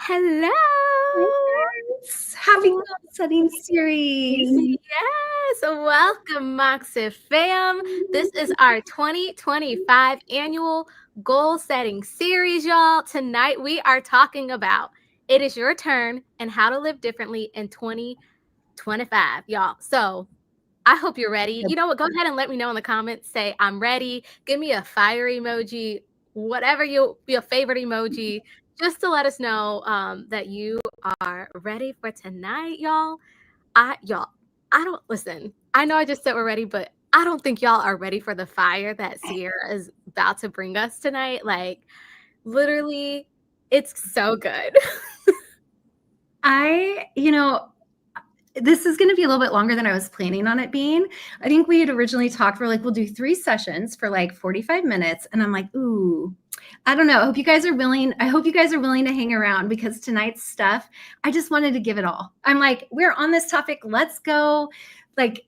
Hello. Happy goal setting series. Yes. Welcome, Moxy fam. This is our 2025 annual goal setting series, y'all. Tonight we are talking about it is your turn and how to live differently in 2025, y'all. So I hope you're ready. You know what? Go ahead and let me know in the comments. Say, I'm ready. Give me a fire emoji, whatever your favorite emoji, just to let us know that you are ready for tonight, y'all. I don't listen. I know I just said we're ready, but I don't think y'all are ready for the fire that Sierra is about to bring us tonight. Like, literally, it's so good. This is going to be a little bit longer than I was planning on it being. I think we had originally talked, we're like, we'll do 3 sessions for like 45 minutes. And I'm like, ooh, I don't know. I hope you guys are willing. I hope you guys are willing to hang around because tonight's stuff, I just wanted to give it all. I'm like, we're on this topic. Let's go. Like,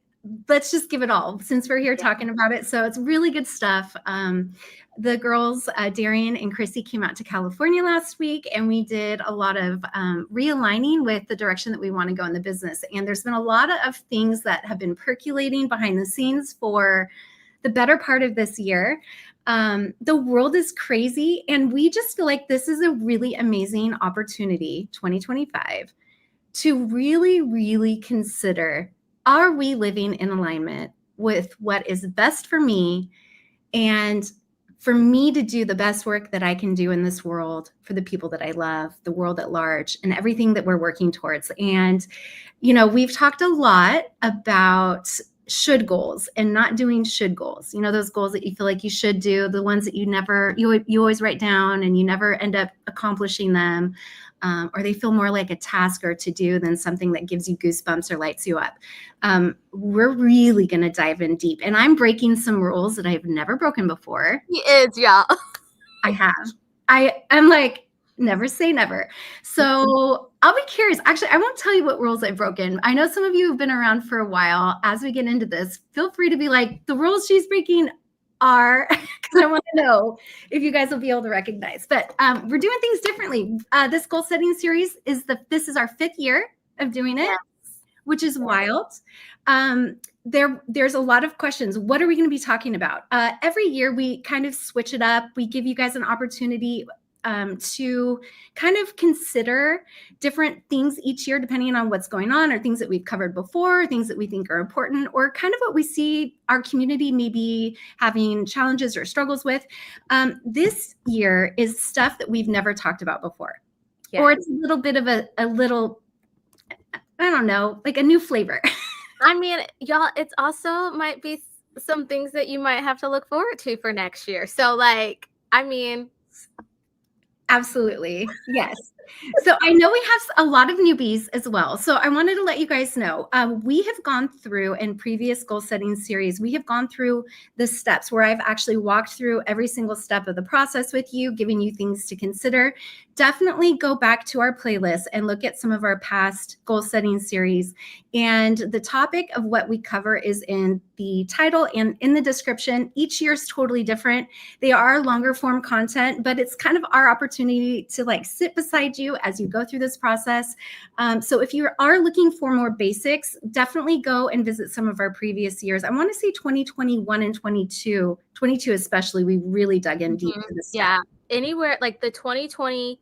let's just give it all since we're here talking about it. So it's really good stuff. The girls, Darian and Chrissy, came out to California last week, and we did a lot of realigning with the direction that we want to go in the business. And there's been a lot of things that have been percolating behind the scenes for the better part of this year. The world is crazy, and we just feel like this is a really amazing opportunity, 2025, to really, really consider, are we living in alignment with what is best for me and for me to do the best work that I can do in this world for the people that I love, the world at large, and everything that we're working towards. And, we've talked a lot about should goals and not doing should goals. Those goals that you feel like you should do, the ones that you always write down and you never end up accomplishing them. Or they feel more like a task or to do than something that gives you goosebumps or lights you up. We're really going to dive in deep. And I'm breaking some rules that I've never broken before. He is, y'all. I have. I'm like, never say never. So I'll be curious. Actually, I won't tell you what rules I've broken. I know some of you have been around for a while. As we get into this, feel free to be like, the rules she's breaking are, because I want to know if you guys will be able to recognize. But we're doing things differently. This goal setting series this is our 5th year of doing it, which is wild. There's a lot of questions. What are we going to be talking about? Every year we kind of switch it up. We give you guys an opportunity to kind of consider different things each year, depending on what's going on, or things that we've covered before, things that we think are important, or kind of what we see our community maybe having challenges or struggles with. This year is stuff that we've never talked about before, or it's a little bit of a little, I don't know, like a new flavor. I mean, y'all, it's also might be some things that you might have to look forward to for next year. So, Absolutely. Yes. So I know we have a lot of newbies as well. So I wanted to let you guys know, we have gone through in previous goal setting series, we have gone through the steps where I've actually walked through every single step of the process with you, giving you things to consider. Definitely go back to our playlist and look at some of our past goal setting series. And the topic of what we cover is in the title and in the description. Each year is totally different. They are longer form content, but it's kind of our opportunity to sit beside you as you go through this process. So if you are looking for more basics, definitely go and visit some of our previous years. I want to say 2021 and 22 especially, we really dug in deep to this stuff. Anywhere like the 2020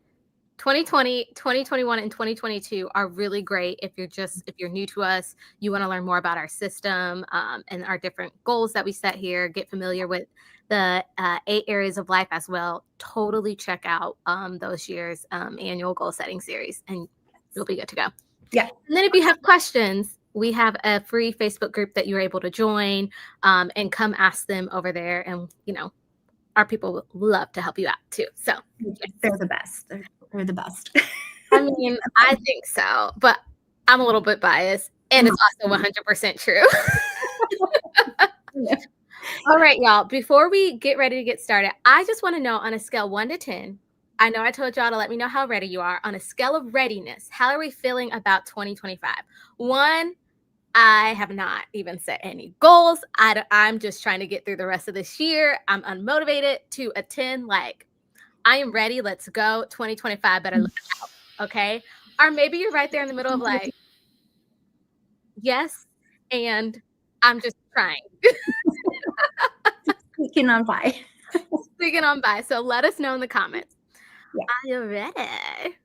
2020, 2021, and 2022 are really great if you're new to us, you want to learn more about our system and our different goals that we set here, get familiar with the 8 areas of life as well. Totally check out those years annual goal setting series, and you'll be good to go. Yeah. And then if you have questions, we have a free Facebook group that you're able to join and come ask them over there. And, our people would love to help you out too. So They're the best. They're the best. I mean, I think so, but I'm a little bit biased, and it's also 100% true. Yeah. All right, y'all, before we get ready to get started, I just want to know on a scale 1 to 10, I know I told y'all to let me know how ready you are. On a scale of readiness, how are we feeling about 2025? 1, I have not even set any goals. I'm just trying to get through the rest of this year. I'm unmotivated. To a 10, like, I am ready. Let's go. 2025 better look out. Okay. Or maybe you're right there in the middle of like, yes, and I'm just trying. Sneaking on by. Sneaking on by. So let us know in the comments. Yeah. Are you ready?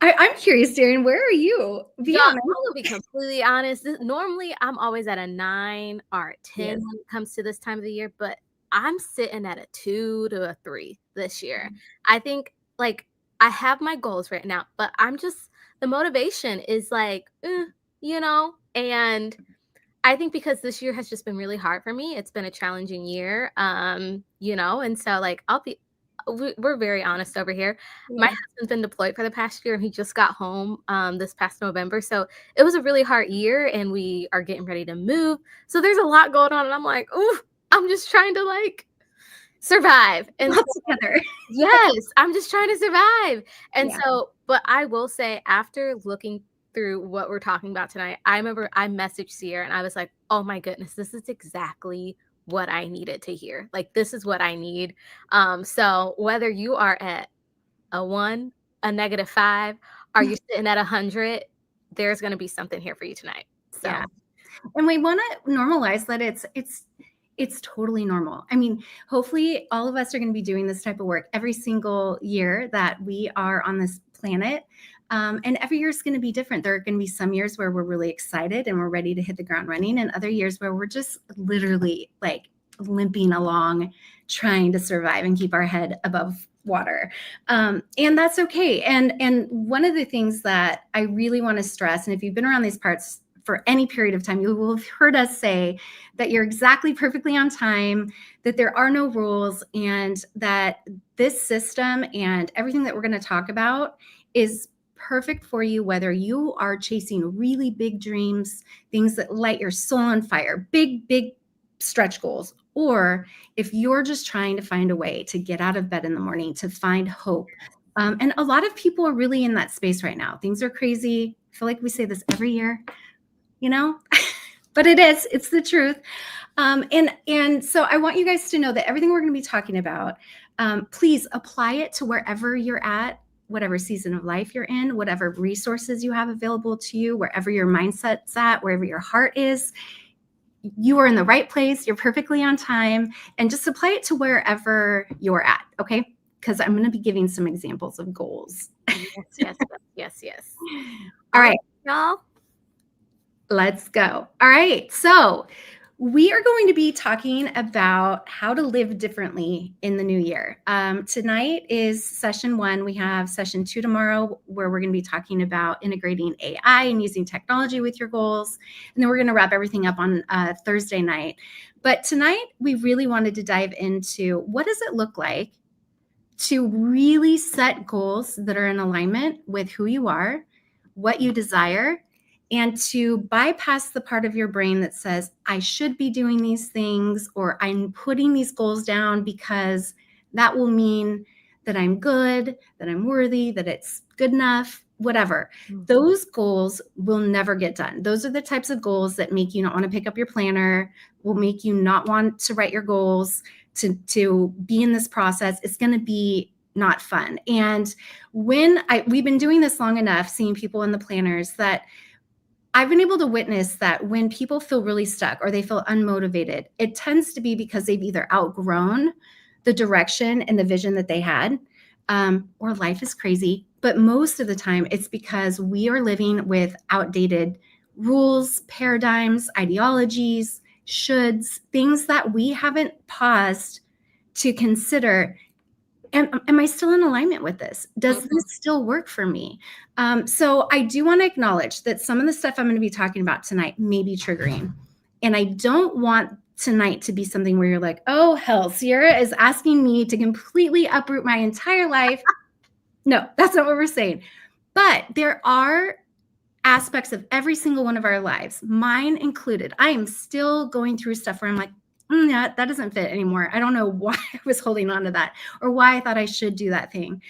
I'm curious, Darren, where are you? Be honest. I will be completely honest. Normally, I'm always at a 9 or a 10 Yes. when it comes to this time of the year, but I'm sitting at a 2 to a 3 this year. I think, like, I have my goals written out, but the motivation is like, and I think because this year has just been really hard for me. It's been a challenging year, and so, like, we're very honest over here. My Yeah. husband's been deployed for the past year, and he just got home this past November. So it was a really hard year, and we are getting ready to move. So there's a lot going on, and I'm like, ooh, I'm just trying to like survive. And All together. yes, I'm just trying to survive. And Yeah. so, but I will say, after looking through what we're talking about tonight, I remember I messaged Sierra and I was like, oh my goodness, this is exactly what I needed to hear. Like, this is what I need. So whether you are at a 1, a -5, or you're sitting at 100, there's going to be something here for you tonight. So Yeah. And we want to normalize that it's totally normal. I mean, hopefully all of us are going to be doing this type of work every single year that we are on this planet. And every year is going to be different. There are going to be some years where we're really excited and we're ready to hit the ground running, and other years where we're just literally like limping along, trying to survive and keep our head above water. And that's okay. And one of the things that I really want to stress, and if you've been around these parts for any period of time, you will have heard us say that you're exactly perfectly on time, that there are no rules, and that this system and everything that we're going to talk about is perfect for you, whether you are chasing really big dreams, things that light your soul on fire, big stretch goals, or if you're just trying to find a way to get out of bed in the morning, to find hope. And a lot of people are really in that space right now. Things are crazy. I feel like we say this every year, but it's the truth. And so I want you guys to know that everything we're going to be talking about, please apply it to wherever you're at, whatever season of life you're in, whatever resources you have available to you, wherever your mindset's at, wherever your heart is. You are in the right place. You're perfectly on time, and just apply it to wherever you're at. Okay. Because I'm going to be giving some examples of goals. yes. All right, y'all. Let's go. All right. So we are going to be talking about how to live differently in the new year. Tonight is session 1. We have session 2 tomorrow, where we're going to be talking about integrating AI and using technology with your goals. And then we're going to wrap everything up on Thursday night. But tonight, we really wanted to dive into what does it look like to really set goals that are in alignment with who you are, what you desire, and to bypass the part of your brain that says, I should be doing these things, or I'm putting these goals down because that will mean that I'm good, that I'm worthy, that it's good enough, whatever. Those goals will never get done. Those are the types of goals that make you not want to pick up your planner, will make you not want to write your goals, to be in this process. It's going to be not fun. And we've been doing this long enough, seeing people in the planners, that I've been able to witness that when people feel really stuck or they feel unmotivated, it tends to be because they've either outgrown the direction and the vision that they had, or life is crazy. But most of the time, it's because we are living with outdated rules, paradigms, ideologies, shoulds, things that we haven't paused to consider. Am I still in alignment with this? Does this still work for me? So I do want to acknowledge that some of the stuff I'm going to be talking about tonight may be triggering. And I don't want tonight to be something where you're like, oh, hell, Sierra is asking me to completely uproot my entire life. No, that's not what we're saying. But there are aspects of every single one of our lives, mine included. I am still going through stuff where I'm like, yeah, that doesn't fit anymore. I don't know why I was holding on to that or why I thought I should do that thing.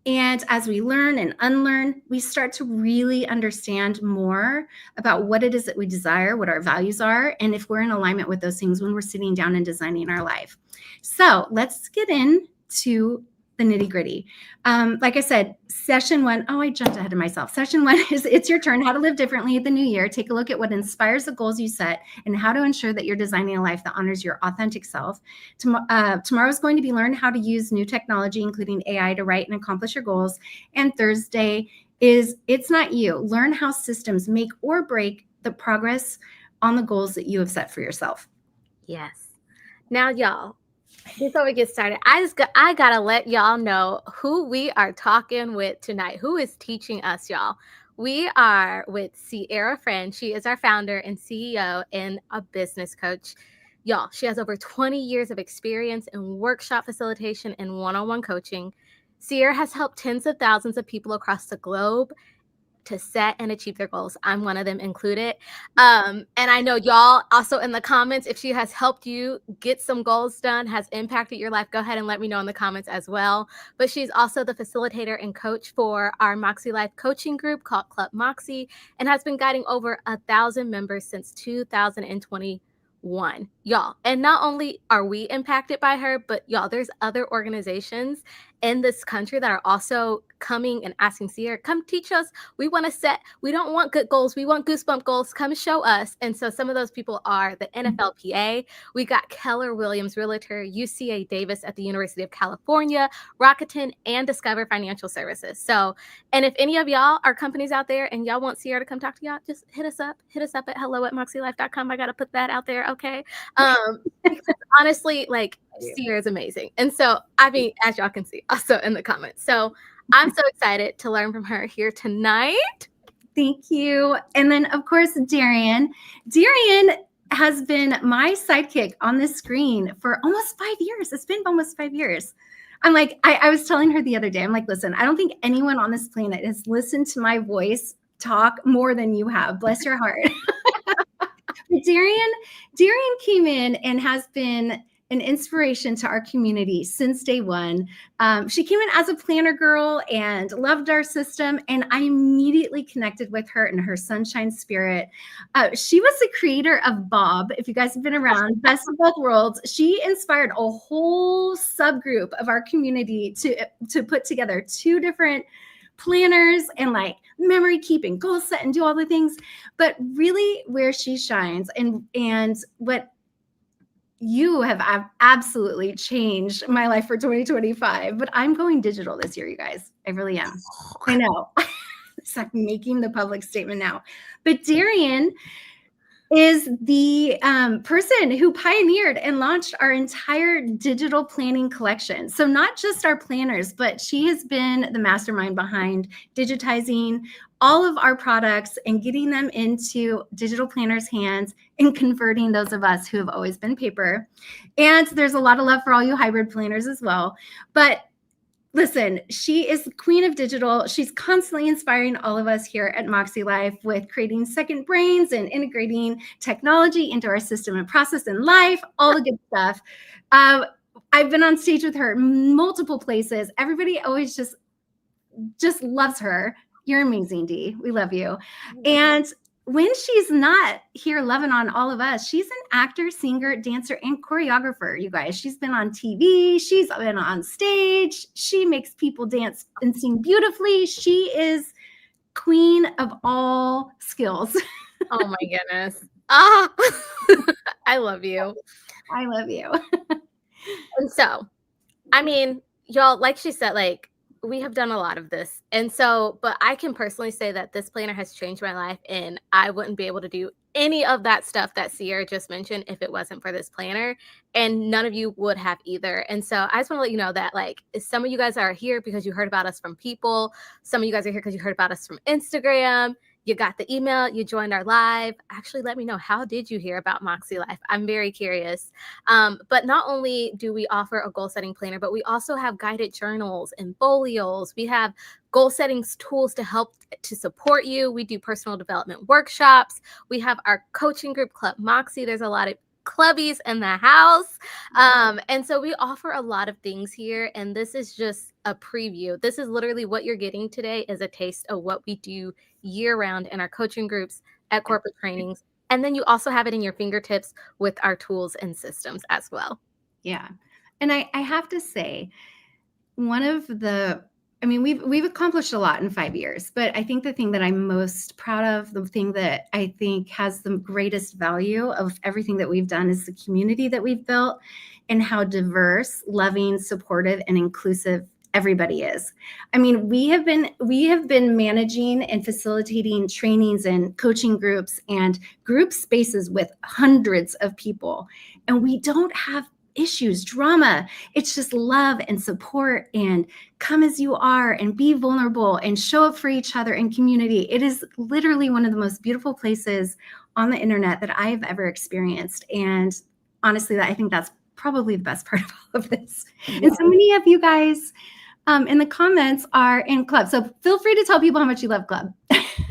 And as we learn and unlearn, we start to really understand more about what it is that we desire, what our values are, and if we're in alignment with those things when we're sitting down and designing our life. So let's get into the nitty gritty. Like I said, session one, I jumped ahead of myself. Session one is it's your turn, how to live differently at the new year. Take a look at what inspires the goals you set and how to ensure that you're designing a life that honors your authentic self. Tomorrow is going to be learn how to use new technology, including AI, to write and accomplish your goals. And Thursday is it's not you. Learn how systems make or break the progress on the goals that you have set for yourself. Yes. Now, y'all, before we get started, I gotta let y'all know who we are talking with tonight. Who is teaching us, y'all? We are with Sierra Friend. She is our founder and CEO and a business coach. Y'all, she has over 20 years of experience in workshop facilitation and one-on-one coaching. Sierra has helped tens of thousands of people across the globe to set and achieve their goals. I'm one of them included. And I know y'all also in the comments, if she has helped you get some goals done, has impacted your life, go ahead and let me know in the comments as well. But she's also the facilitator and coach for our Moxy Life coaching group called Club Moxy and has been guiding over 1,000 members since 2021. Y'all. And not only are we impacted by her, but y'all, there's other organizations in this country that are also coming and asking Sierra, come teach us. We want to set, we don't want good goals. We want goosebump goals. Come show us. And so some of those people are the NFLPA. We got Keller Williams Realtor, UCA Davis at the University of California, Rakuten, and Discover Financial Services. So, and if any of y'all are companies out there and y'all want Sierra to come talk to y'all, just hit us up at hello@moxylife.com. I got to put that out there. Okay. Because honestly, like Sierra is amazing. And so, I mean, as y'all can see also in the comments. So I'm so excited to learn from her here tonight. Thank you. And then, of course, Darian. Darian has been my sidekick on this screen for almost 5 years. It's been almost 5 years. I'm like, I was telling her the other day, I'm like, listen, I don't think anyone on this planet has listened to my voice talk more than you have. Bless your heart. Darian came in and has been an inspiration to our community since day one. She came in as a planner girl and loved our system, and I immediately connected with her and her sunshine spirit. She was the creator of Bob. If you guys have been around, Best of Both Worlds, she inspired a whole subgroup of our community to put together 2 different planners and like memory keeping, goal set, and do all the things. But really where she shines and what you have absolutely changed my life for 2025. But I'm going digital this year, you guys. I really am. I know. It's like making the public statement now. But Darian is the person who pioneered and launched our entire digital planning collection. So not just our planners, but she has been the mastermind behind digitizing all of our products and getting them into digital planners' hands and converting those of us who have always been paper. And there's a lot of love for all you hybrid planners as well. But listen, she is the queen of digital. She's constantly inspiring all of us here at Moxy Life with creating second brains and integrating technology into our system and process and life, all the good stuff. I've been on stage with her multiple places. Everybody always just loves her. You're amazing, Dee. We love you. And when she's not here loving on all of us, she's an actor, singer, dancer, and choreographer, you guys. She's been on TV. She's been on stage. She makes people dance and sing beautifully. She is queen of all skills. Oh my goodness. Ah, I love you. I love you. And so, I mean, y'all, like she said, like, we have done a lot of this. And so, but I can personally say that this planner has changed my life, and I wouldn't be able to do any of that stuff that Sierra just mentioned if it wasn't for this planner. And none of you would have either. And so I just want to let you know that, like, some of you guys are here because you heard about us from people. Some of you guys are here because you heard about us from Instagram. You got the email, you joined our live. Actually, let me know, how did you hear about Moxy Life? I'm very curious. But not only do we offer a goal setting planner, but we also have guided journals and folios. We have goal setting tools to help to support you. We do personal development workshops. We have our coaching group, Club Moxy. There's a lot of clubbies in the house. And so we offer a lot of things here. And this is just a preview. This is literally what you're getting today, is a taste of what we do year round in our coaching groups, at corporate trainings. And then you also have it in your fingertips with our tools and systems as well. Yeah. And I have to say, we've accomplished a lot in 5 years, but I think the thing that I'm most proud of, the thing that I think has the greatest value of everything that we've done, is the community that we've built and how diverse, loving, supportive, and inclusive everybody is. I mean, we have been managing and facilitating trainings and coaching groups and group spaces with hundreds of people, and we don't have issues, drama. It's just love and support and come as you are and be vulnerable and show up for each other in community. It is literally one of the most beautiful places on the internet that I've ever experienced. And honestly, I think that's probably the best part of all of this. Yeah. And so many of you guys in the comments are in Club. So feel free to tell people how much you love Club.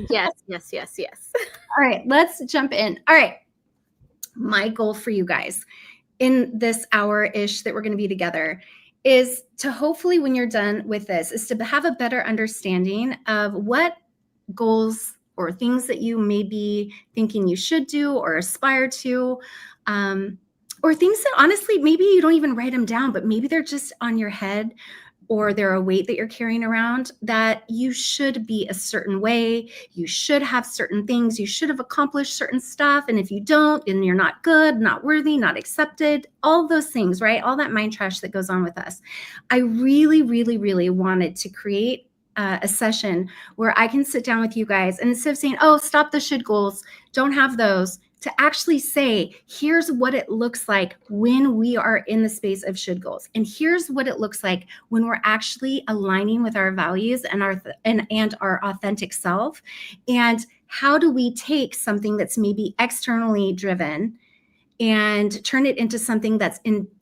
Yes. All right, let's jump in. All right. My goal for you guys in this hour-ish that we're going to be together is to, hopefully when you're done with this, is to have a better understanding of what goals or things that you may be thinking you should do or aspire to, or things that honestly, maybe you don't even write them down, but maybe they're just on your head, or they're a weight that you're carrying around, that you should be a certain way, you should have certain things, you should have accomplished certain stuff, and if you don't, then you're not good, not worthy, not accepted, all those things, right? All that mind trash that goes on with us. I really, really, really wanted to create a session where I can sit down with you guys, and instead of saying, oh, stop the should goals, don't have those, to actually say, here's what it looks like when we are in the space of should goals. And here's what it looks like when we're actually aligning with our values and our authentic self. And how do we take something that's maybe externally driven and turn it into something that's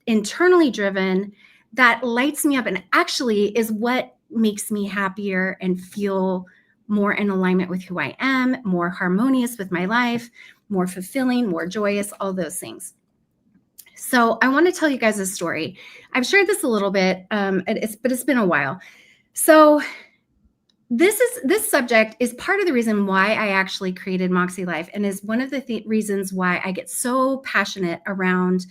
internally driven, that lights me up and actually is what makes me happier and feel more in alignment with who I am, more harmonious with my life, more fulfilling, more joyous, all those things. So I want to tell you guys a story. I've shared this a little bit, but it's been a while. So this subject is part of the reason why I actually created Moxy Life, and is one of the reasons why I get so passionate around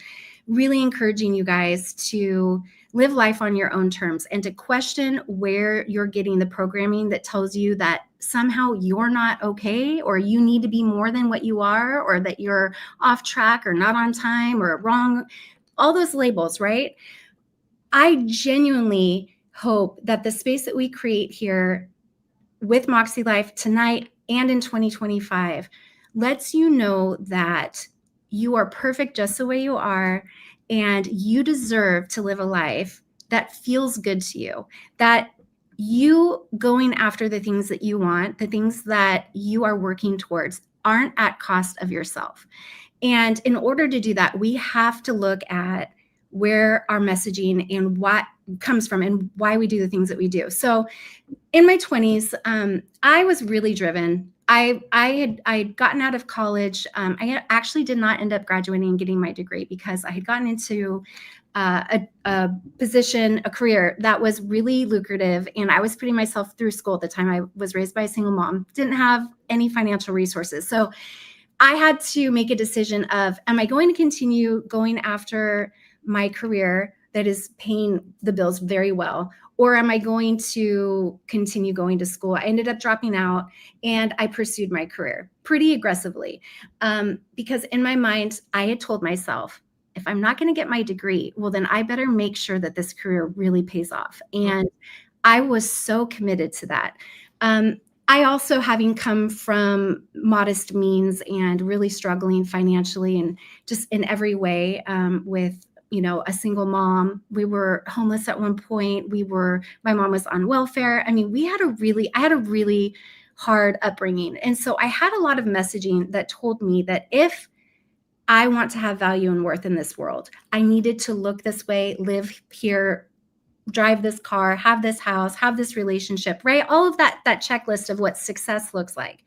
really encouraging you guys to live life on your own terms and to question where you're getting the programming that tells you that somehow you're not okay, or you need to be more than what you are, or that you're off track or not on time or wrong, all those labels, right? I genuinely hope that the space that we create here with Moxy Life tonight and in 2025 lets you know that you are perfect just the way you are, and you deserve to live a life that feels good to you, that you going after the things that you want, the things that you are working towards, aren't at cost of yourself. And in order to do that, we have to look at where our messaging and what comes from and why we do the things that we do. So in my 20s, I was really driven. I had gotten out of college. I actually did not end up graduating and getting my degree because I had gotten into a position, a career that was really lucrative, and I was putting myself through school at the time. I was raised by a single mom, didn't have any financial resources. So I had to make a decision of, am I going to continue going after my career that is paying the bills very well, or am I going to continue going to school? I ended up dropping out, and I pursued my career pretty aggressively because in my mind, I had told myself, if I'm not going to get my degree, well, then I better make sure that this career really pays off. And I was so committed to that. I also, having come from modest means and really struggling financially and just in every way, with, a single mom. We were homeless at one point. My mom was on welfare. I mean, I had a really hard upbringing. And so I had a lot of messaging that told me that if I want to have value and worth in this world, I needed to look this way, live here, drive this car, have this house, have this relationship, right? All of that checklist of what success looks like.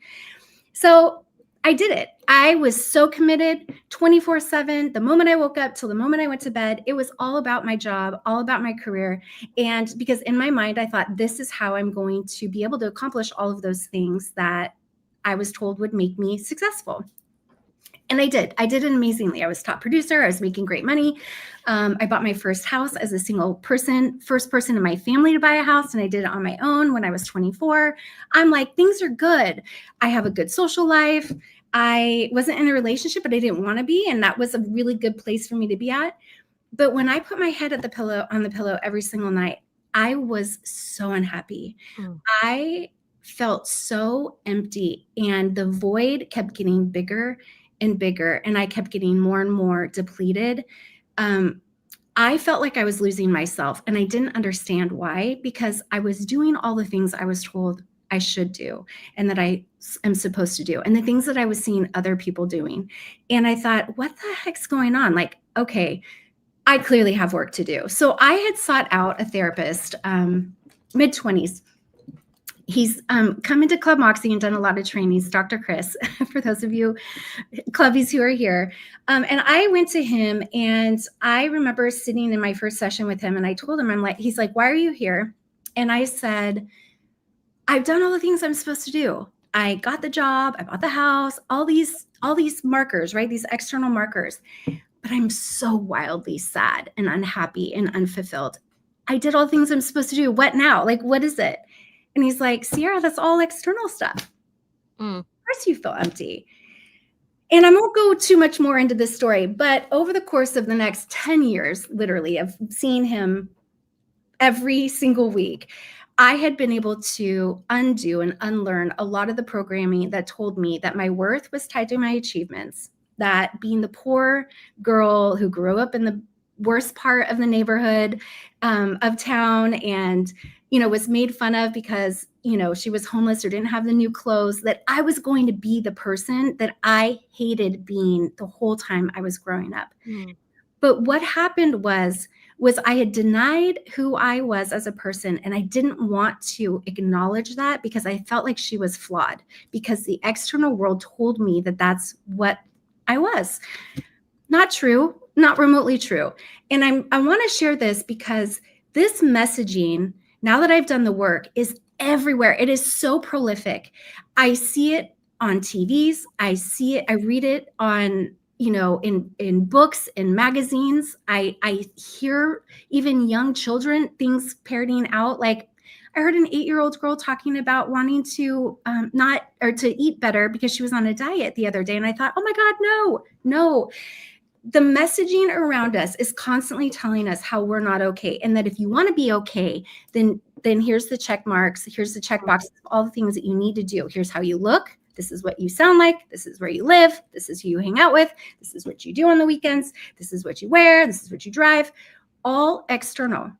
So I did it. I was so committed 24/7. The moment I woke up till the moment I went to bed, it was all about my job, all about my career. And because in my mind, I thought, this is how I'm going to be able to accomplish all of those things that I was told would make me successful. And I did it amazingly. I was top producer. I was making great money. I bought my first house as a single person, first person in my family to buy a house. And I did it on my own when I was 24. I'm like, things are good. I have a good social life. I wasn't in a relationship, but I didn't want to be. And that was a really good place for me to be at. But when I put my head on the pillow every single night, I was so unhappy. I felt so empty, and the void kept getting bigger and bigger, and I kept getting more and more depleted. I felt like I was losing myself, and I didn't understand why, because I was doing all the things I was told I should do and that I am supposed to do, and the things that I was seeing other people doing. And I thought, what the heck's going on? Like, okay, I clearly have work to do. So I had sought out a therapist, mid-20s. He's come into Club Moxy and done a lot of trainings, Dr. Chris, for those of you clubbies who are here. And I went to him, and I remember sitting in my first session with him, and I told him, he's like, why are you here? And I said, I've done all the things I'm supposed to do. I got the job, I bought the house, all these markers, right? These external markers. But I'm so wildly sad and unhappy and unfulfilled. I did all the things I'm supposed to do. What now? Like, what is it? And he's like, Sierra, that's all external stuff. Of course you feel empty. And I won't go too much more into this story, but over the course of the next 10 years, literally, of seeing him every single week, I had been able to undo and unlearn a lot of the programming that told me that my worth was tied to my achievements, that being the poor girl who grew up in the worst part of the neighborhood, of town, and was made fun of because she was homeless or didn't have the new clothes, that I was going to be the person that I hated being the whole time I was growing up. But what happened was I had denied who I was as a person, and I didn't want to acknowledge that because I felt like she was flawed, because the external world told me that that's what I was. Not true, not remotely true. And I want to share this because this messaging, now that I've done the work, is everywhere. It is so prolific. I see it on TVs. I see it. I read it on, in books, in magazines. I hear even young children things parroting out. Like, I heard an 8-year-old girl talking about wanting to to eat better because she was on a diet the other day. And I thought, oh my God, no. The messaging around us is constantly telling us how we're not okay. And that if you want to be okay, then here's the check marks. Here's the check boxes of all the things that you need to do. Here's how you look. This is what you sound like. This is where you live. This is who you hang out with. This is what you do on the weekends. This is what you wear. This is what you drive. All external.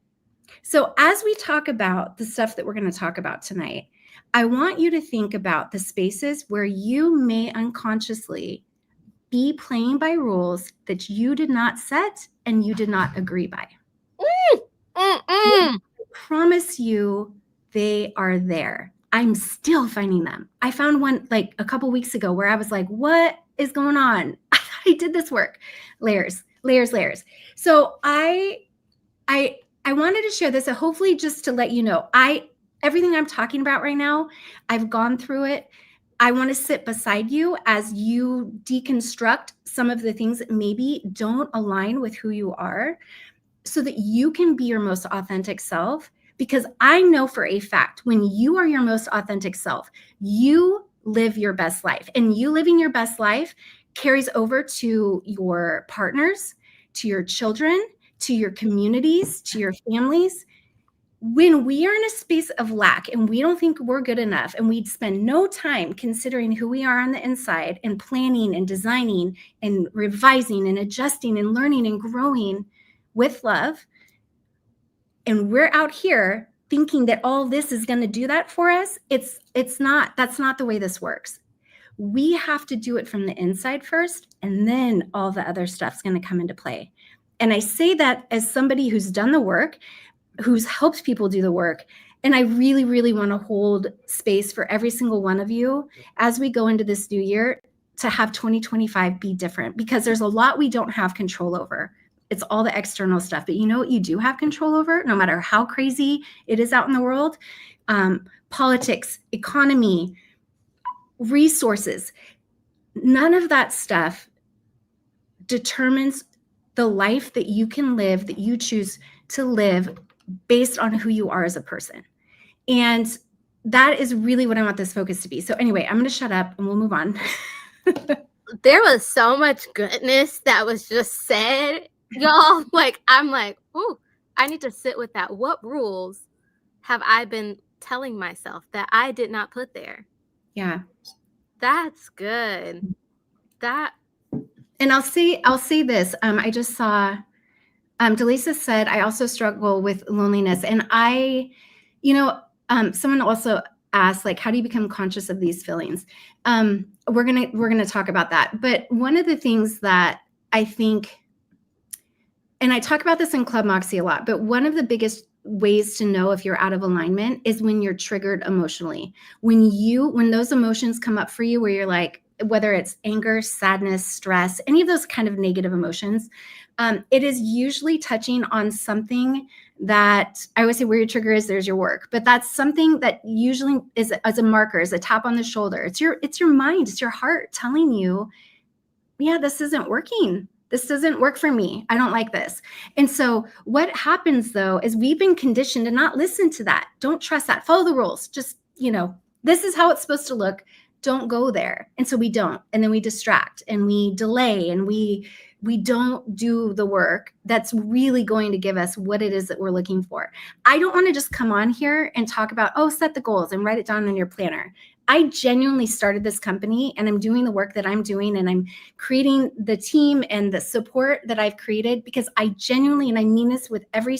So as we talk about the stuff that we're going to talk about tonight, I want you to think about the spaces where you may unconsciously be playing by rules that you did not set and you did not agree by. I promise you they are there. I'm still finding them. I found one like a couple weeks ago where I was like, what is going on? I thought I did this work. Layers. So I wanted to share this, and hopefully just to let you know, everything I'm talking about right now, I've gone through it. I want to sit beside you as you deconstruct some of the things that maybe don't align with who you are, so that you can be your most authentic self. Because I know for a fact, when you are your most authentic self, you live your best life. And you living your best life carries over to your partners, to your children, to your communities, to your families. When we are in a space of lack and we don't think we're good enough, and we spend no time considering who we are on the inside and planning and designing and revising and adjusting and learning and growing with love, and we're out here thinking that all this is going to do that for us, it's not. That's not the way this works. We have to do it from the inside first, and then all the other stuff's going to come into play. And I say that as somebody who's done the work, who's helped people do the work. And I really, really want to hold space for every single one of you as we go into this new year to have 2025 be different, because there's a lot we don't have control over. It's all the external stuff. But you know what you do have control over, no matter how crazy it is out in the world? Politics, economy, resources. None of that stuff determines the life that you can live, that you choose to live based on who you are as a person. And that is really what I want this focus to be. So anyway, I'm going to shut up and we'll move on. There was so much goodness that was just said, y'all. Like, I'm like, ooh, I need to sit with that. What rules have I been telling myself that I did not put there? Yeah. That's good. And I'll say this. I just saw Delisa said, I also struggle with loneliness. And someone also asked, like, how do you become conscious of these feelings? We're gonna talk about that. But one of the things that I think, and I talk about this in Club Moxy a lot, but one of the biggest ways to know if you're out of alignment is when you're triggered emotionally. When those emotions come up for you, where you're like, whether it's anger, sadness, stress, any of those kind of negative emotions, it is usually touching on something that I always say, where your trigger is, there's your work. But that's something that usually is as a marker, is a tap on the shoulder. It's your mind, it's your heart telling you, yeah, this isn't working. This doesn't work for me. I don't like this. And so what happens though, is we've been conditioned to not listen to that. Don't trust that. Follow the rules. Just, this is how it's supposed to look. Don't go there. And so we don't. And then we distract and we delay and we don't do the work that's really going to give us what it is that we're looking for. I don't want to just come on here and talk about, set the goals and write it down in your planner. I genuinely started this company and I'm doing the work that I'm doing, and I'm creating the team and the support that I've created because I genuinely, and I mean this with every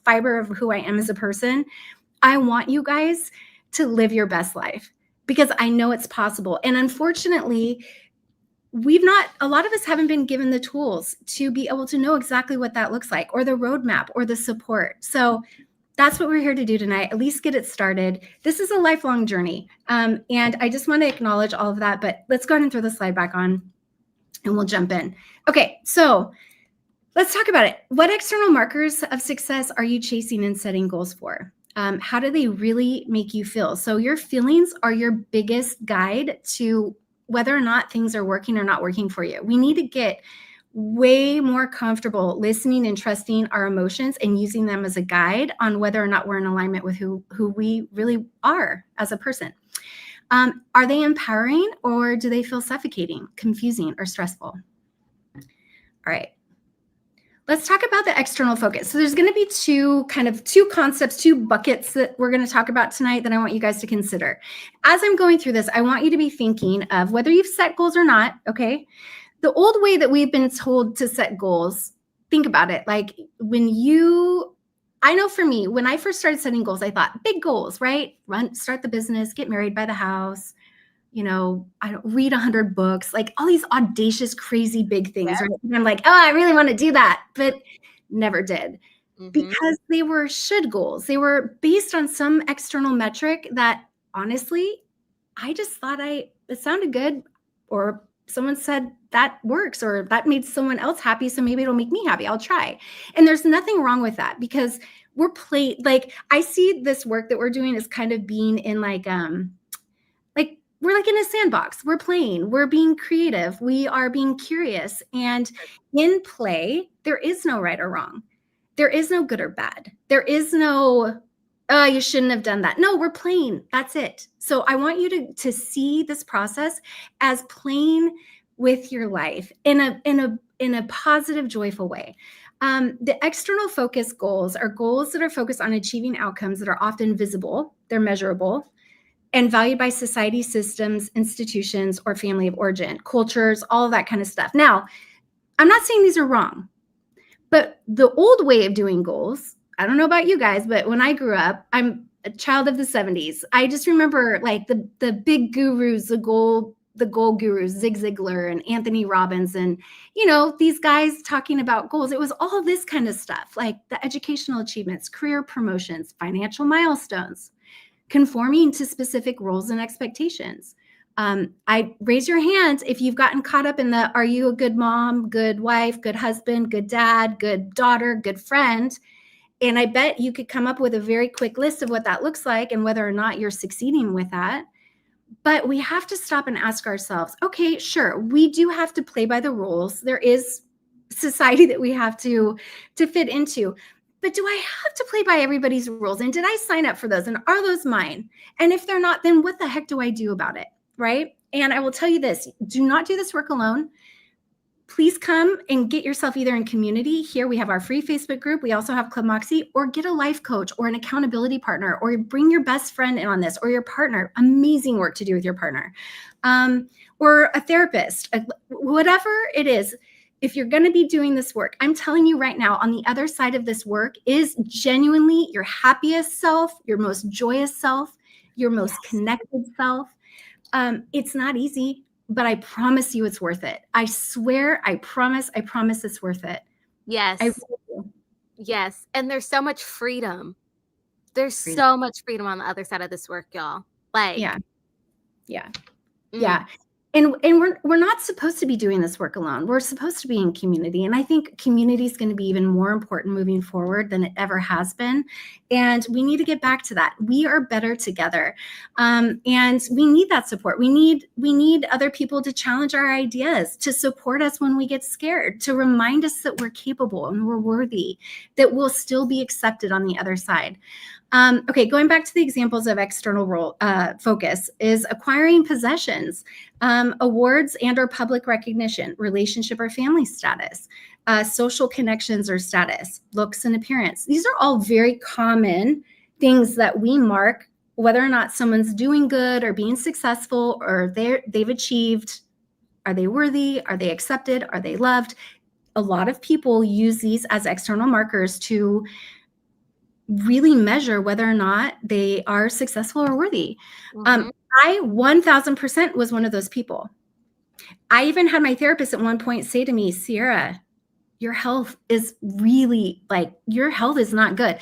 fiber of who I am as a person, I want you guys to live your best life, because I know it's possible. And unfortunately, a lot of us haven't been given the tools to be able to know exactly what that looks like, or the roadmap, or the support. So that's what we're here to do tonight, at least get it started. This is a lifelong journey. And I just want to acknowledge all of that, but let's go ahead and throw the slide back on and we'll jump in. Okay, so let's talk about it. What external markers of success are you chasing and setting goals for? How do they really make you feel? So your feelings are your biggest guide to whether or not things are working or not working for you. We need to get way more comfortable listening and trusting our emotions and using them as a guide on whether or not we're in alignment with who we really are as a person. Are they empowering, or do they feel suffocating, confusing, or stressful? All right. Let's talk about the external focus. So there's going to be two concepts, two buckets that we're going to talk about tonight that I want you guys to consider. As I'm going through this, I want you to be thinking of whether you've set goals or not, okay? The old way that we've been told to set goals, think about it. Like I know for me, when I first started setting goals, I thought big goals, right? Start the business, get married, buy the house, read 100 books, like all these audacious, crazy, big things, right? And I'm like, I really want to do that, but never did. Because they were should goals. They were based on some external metric that honestly, I just thought it sounded good, or someone said that works, or that made someone else happy, so maybe it'll make me happy. I'll try. And there's nothing wrong with that, because I see this work that we're doing as kind of being in we're like in a sandbox. We're playing, we're being creative, we are being curious. And in play, there is no right or wrong. There is no good or bad. There is no, you shouldn't have done that. No, we're playing. That's it. So I want you to see this process as playing with your life in in a positive, joyful way. The external focus goals are goals that are focused on achieving outcomes that are often visible, they're measurable, and valued by society, systems, institutions, or family of origin, cultures, all of that kind of stuff. Now, I'm not saying these are wrong, but the old way of doing goals, I don't know about you guys, but when I grew up, I'm a child of the 70s. I just remember like the big gurus, the goal gurus, Zig Ziglar and Anthony Robbins, and these guys talking about goals. It was all this kind of stuff, like the educational achievements, career promotions, financial milestones, conforming to specific roles and expectations. I raise your hand if you've gotten caught up in the, are you a good mom, good wife, good husband, good dad, good daughter, good friend? And I bet you could come up with a very quick list of what that looks like and whether or not you're succeeding with that. But we have to stop and ask ourselves, okay, sure, we do have to play by the rules. There is society that we have to fit into. But do I have to play by everybody's rules? And did I sign up for those? And are those mine? And if they're not, then what the heck do I do about it? Right? And I will tell you this, do not do this work alone. Please come and get yourself either in community. Here we have our free Facebook group. We also have Club Moxy, or get a life coach or an accountability partner, or bring your best friend in on this, or your partner. Amazing work to do with your partner, or a therapist, whatever it is. If you're going to be doing this work, I'm telling you right now, on the other side of this work is genuinely your happiest self, your most joyous self, your most connected self. It's not easy, but I promise you it's worth it. I swear, I promise it's worth it. Yes. I really do. Yes. And there's so much freedom. There's so much freedom on the other side of this work, y'all. Like, yeah. And we're not supposed to be doing this work alone. We're supposed to be in community. And I think community is going to be even more important moving forward than it ever has been. And we need to get back to that. We are better together. And we need that support. We need other people to challenge our ideas, to support us when we get scared, to remind us that we're capable and we're worthy, that we'll still be accepted on the other side. Okay, going back to the examples of external role focus is acquiring possessions, awards and or public recognition, relationship or family status, social connections or status, looks and appearance. These are all very common things that we mark whether or not someone's doing good or being successful, or they've achieved. Are they worthy? Are they accepted? Are they loved? A lot of people use these as external markers to really measure whether or not they are successful or worthy. I 1000% was one of those people. I even had my therapist at one point say to me, Sierra, your health is really your health is not good.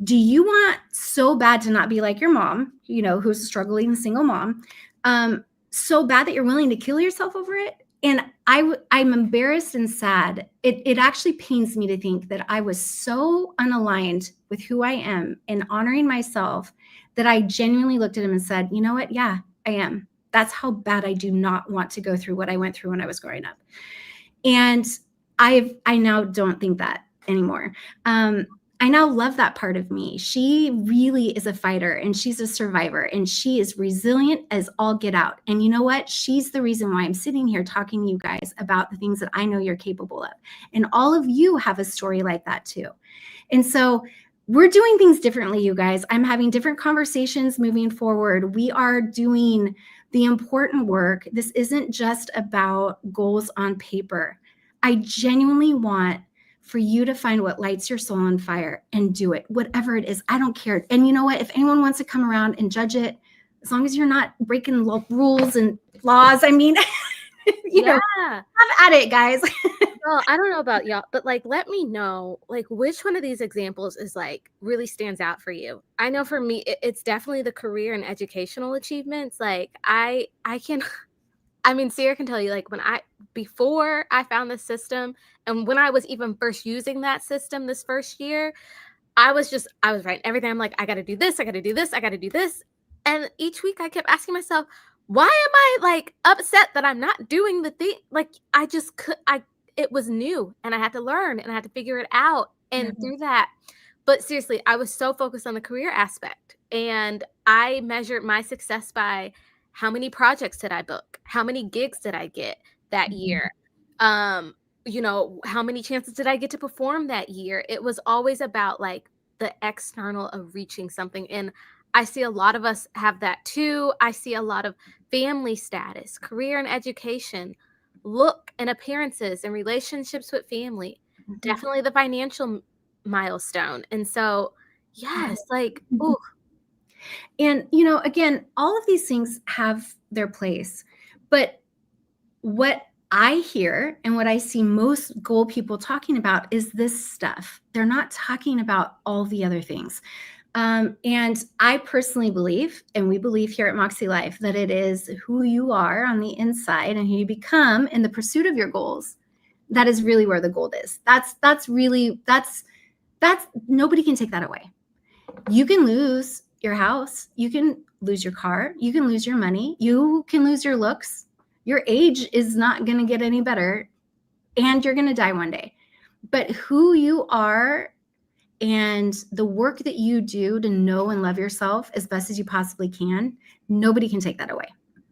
Do you want so bad to not be like your mom, who's a struggling single mom, so bad that you're willing to kill yourself over it? And I'm embarrassed and sad. It actually pains me to think that I was so unaligned with who I am and honoring myself that I genuinely looked at him and said, you know what? Yeah, I am. That's how bad I do not want to go through what I went through when I was growing up. And I now don't think that anymore. I now love that part of me. She really is a fighter, and she's a survivor, and she is resilient as all get out. And you know what? She's the reason why I'm sitting here talking to you guys about the things that I know you're capable of. And all of you have a story like that too. And so we're doing things differently, you guys. I'm having different conversations moving forward. We are doing the important work. This isn't just about goals on paper. I genuinely want for you to find what lights your soul on fire and do it, whatever it is. I don't care. And you know what? If anyone wants to come around and judge it, as long as you're not breaking rules and laws, I mean, have at it, guys. Well, I don't know about y'all, but let me know which one of these examples is really stands out for you. I know for me, it's definitely the career and educational achievements. I can, I mean, Sierra can tell you, before I found this system, and when I was even first using that system this first year, I was writing everything. I'm like, I got to do this. I got to do this. I got to do this. And each week I kept asking myself, why am I upset that I'm not doing the thing? It was new, and I had to learn, and I had to figure it out. And through that, but seriously, I was so focused on the career aspect, and I measured my success by how many projects did I book? How many gigs did I get that year? how many chances did I get to perform that year? It was always about like the external of reaching something. And I see a lot of us have that too. I see a lot of family status, career and education, look and appearances and relationships with family, Mhm. definitely the financial milestone. And so, Right. yes, like, Mhm. oh, And, again, all of these things have their place. But what I hear and what I see most goal people talking about is this stuff. They're not talking about all the other things. And I personally believe, and we believe here at Moxy Life, that it is who you are on the inside and who you become in the pursuit of your goals. That is really where the gold is. That's nobody can take that away. You can lose your house, you can lose your car, you can lose your money, you can lose your looks. Your age is not going to get any better, and you're going to die one day. But who you are and the work that you do to know and love yourself as best as you possibly can, nobody can take that away.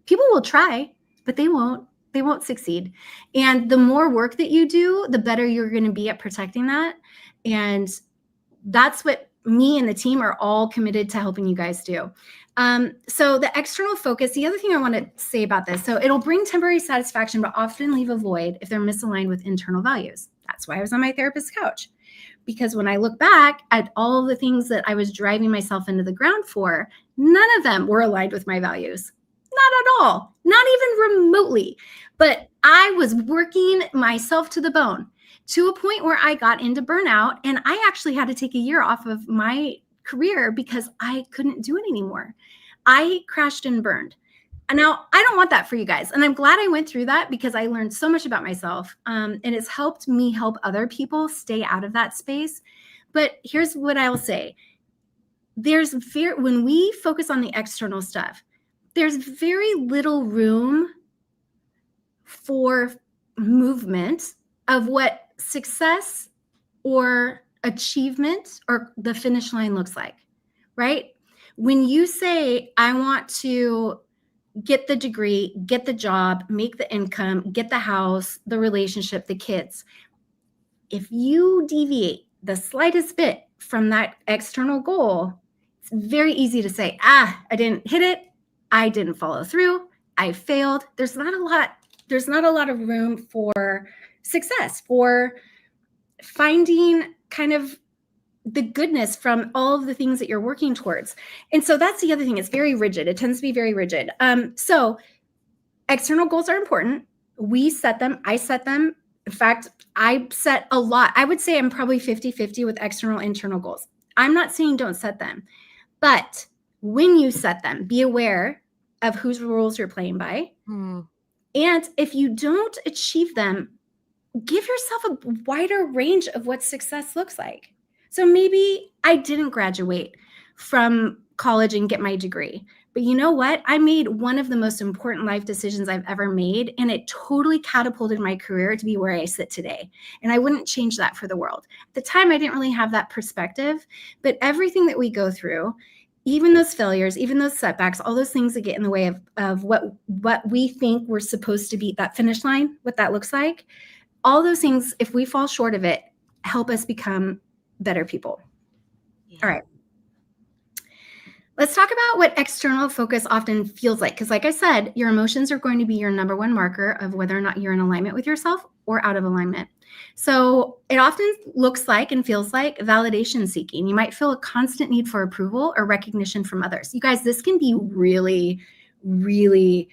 People will try, but they won't. They won't succeed. And the more work that you do, the better you're going to be at protecting that. And that's what me and the team are all committed to helping you guys do. So the external focus, the other thing I want to say about this, so it'll bring temporary satisfaction, but often leave a void if they're misaligned with internal values. That's why I was on my therapist's couch. Because when I look back at all of the things that I was driving myself into the ground for, none of them were aligned with my values. Not at all, not even remotely. But I was working myself to the bone to a point where I got into burnout, and I actually had to take a year off of my career because I couldn't do it anymore. I crashed and burned. And now I don't want that for you guys. And I'm glad I went through that because I learned so much about myself. And it's helped me help other people stay out of that space. But here's what I'll say. When we focus on the external stuff, there's very little room for movement of what success or achievement or the finish line looks like, right? When you say, I want to get the degree, get the job, make the income, get the house, the relationship, the kids, if you deviate the slightest bit from that external goal, it's very easy to say, I didn't hit it. I didn't follow through. I failed. There's not a lot of room for success, for finding kind of the goodness from all of the things that you're working towards. And so that's the other thing. It's very rigid. It tends to be very rigid. So external goals are important. We set them. I set them. In fact, I set a lot. I would say I'm probably 50-50 with external, internal goals. I'm not saying don't set them, but when you set them, be aware of whose rules you're playing by. And if you don't achieve them, give yourself a wider range of what success looks like. So maybe I didn't graduate from college and get my degree, but you know what? I made one of the most important life decisions I've ever made, and it totally catapulted my career to be where I sit today. And I wouldn't change that for the world. At the time, I didn't really have that perspective, but everything that we go through, even those failures, even those setbacks, all those things that get in the way of what we think we're supposed to be, that finish line, what that looks like, all those things, if we fall short of it, help us become better people. Yeah. All right. Let's talk about what external focus often feels like. Because like I said, your emotions are going to be your number one marker of whether or not you're in alignment with yourself or out of alignment. So it often looks like and feels like validation seeking. You might feel a constant need for approval or recognition from others. You guys, this can be really, really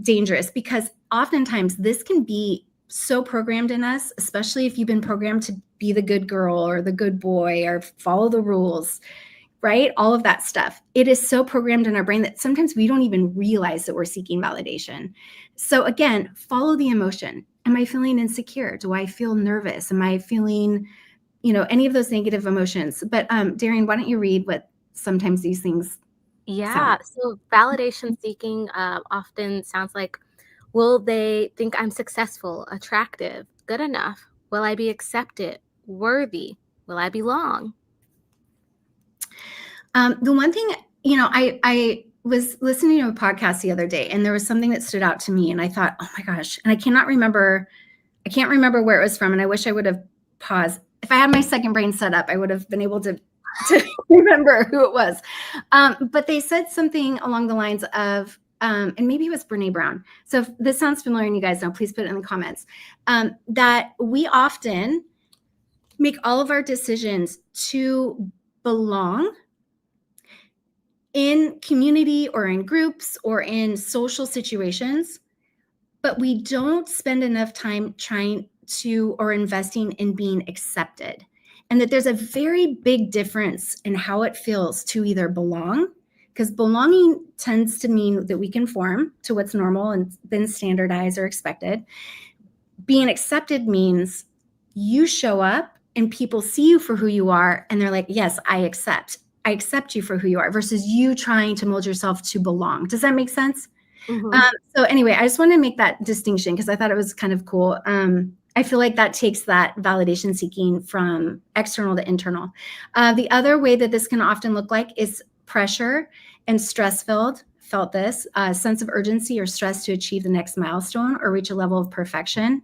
dangerous because oftentimes this can be so programmed in us, especially if you've been programmed to be the good girl or the good boy or follow the rules, right? All of that stuff. It is so programmed in our brain that sometimes we don't even realize that we're seeking validation. So again, follow the emotion. Am I feeling insecure? Do I feel nervous? Am I feeling, any of those negative emotions? But Darian, why don't you read what sometimes these things sound Yeah. like? So validation seeking often sounds like, will they think I'm successful, attractive, good enough? Will I be accepted, worthy? Will I belong? The one thing, I was listening to a podcast the other day, and there was something that stood out to me, and I thought, oh my gosh, and I cannot remember I can't remember where it was from, and I wish I would have paused. If I had my second brain set up, I would have been able to remember who it was. But they said something along the lines of, and maybe it was Brene Brown. So if this sounds familiar and you guys know, please put it in the comments, that we often make all of our decisions to belong in community or in groups or in social situations, but we don't spend enough time trying to or investing in being accepted. And that there's a very big difference in how it feels to either belong, because belonging tends to mean that we conform to what's normal and been standardized or expected. Being accepted means you show up and people see you for who you are and they're like, yes, I accept you for who you are, versus you trying to mold yourself to belong. Does that make sense? Mm-hmm. So anyway, I just wanted to make that distinction because I thought it was kind of cool. I feel like that takes that validation seeking from external to internal. The other way that this can often look like is pressure and stress-filled. Felt this sense of urgency or stress to achieve the next milestone or reach a level of perfection.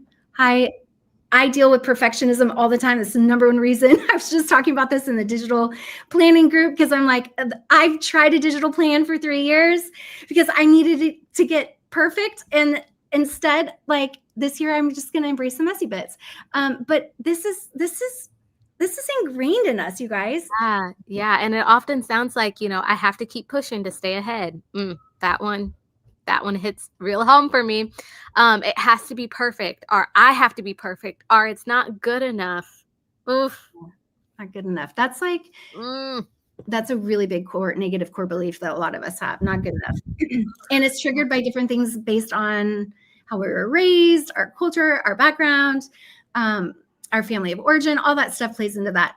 I deal with perfectionism all the time. That's the number one reason. I was just talking about this in the digital planning group because I'm like, I've tried a digital plan for 3 years because I needed it to get perfect. And instead, like this year, I'm just going to embrace the messy bits. But this is ingrained in us, you guys. Yeah. And it often sounds like, I have to keep pushing to stay ahead. That one hits real home for me. It has to be perfect, or I have to be perfect, or it's not good enough. Oof. Not good enough. That's like, that's a really big negative core belief that a lot of us have. Not good enough. And it's triggered by different things based on how we were raised, our culture, our background, our family of origin, all that stuff plays into that.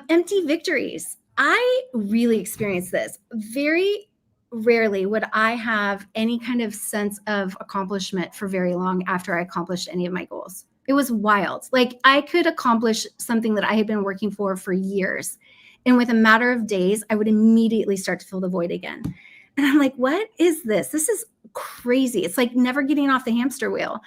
Empty victories. I really experienced this. Very rarely would I have any kind of sense of accomplishment for very long after I accomplished any of my goals. It was wild. Like I could accomplish something that I had been working for years. And with a matter of days, I would immediately start to fill the void again. And I'm like, what is this? This is crazy. It's like never getting off the hamster wheel.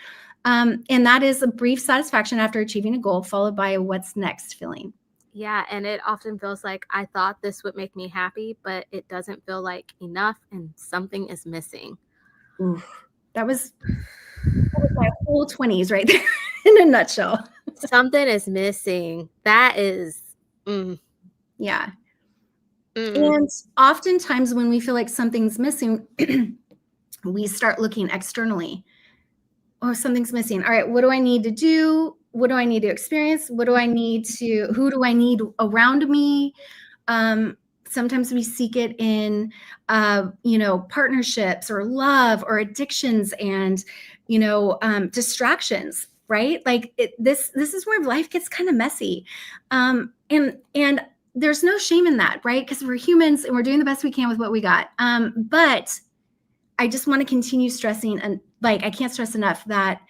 And that is a brief satisfaction after achieving a goal, followed by a what's next feeling. Yeah, and it often feels like I thought this would make me happy, but it doesn't feel like enough and something is missing. Oof. That was my whole 20s right there in a nutshell. Something is missing. That is, yeah. And oftentimes when we feel like something's missing, we start looking externally. Oh, something's missing. All right, what do I need to do? What do I need to experience? Who do I need around me? Sometimes we seek it in, partnerships or love or addictions and, distractions, right? Like this is where life gets kind of messy. And there's no shame in that, right? Because we're humans and we're doing the best we can with what we got. But I just want to continue stressing, and like I can't stress enough that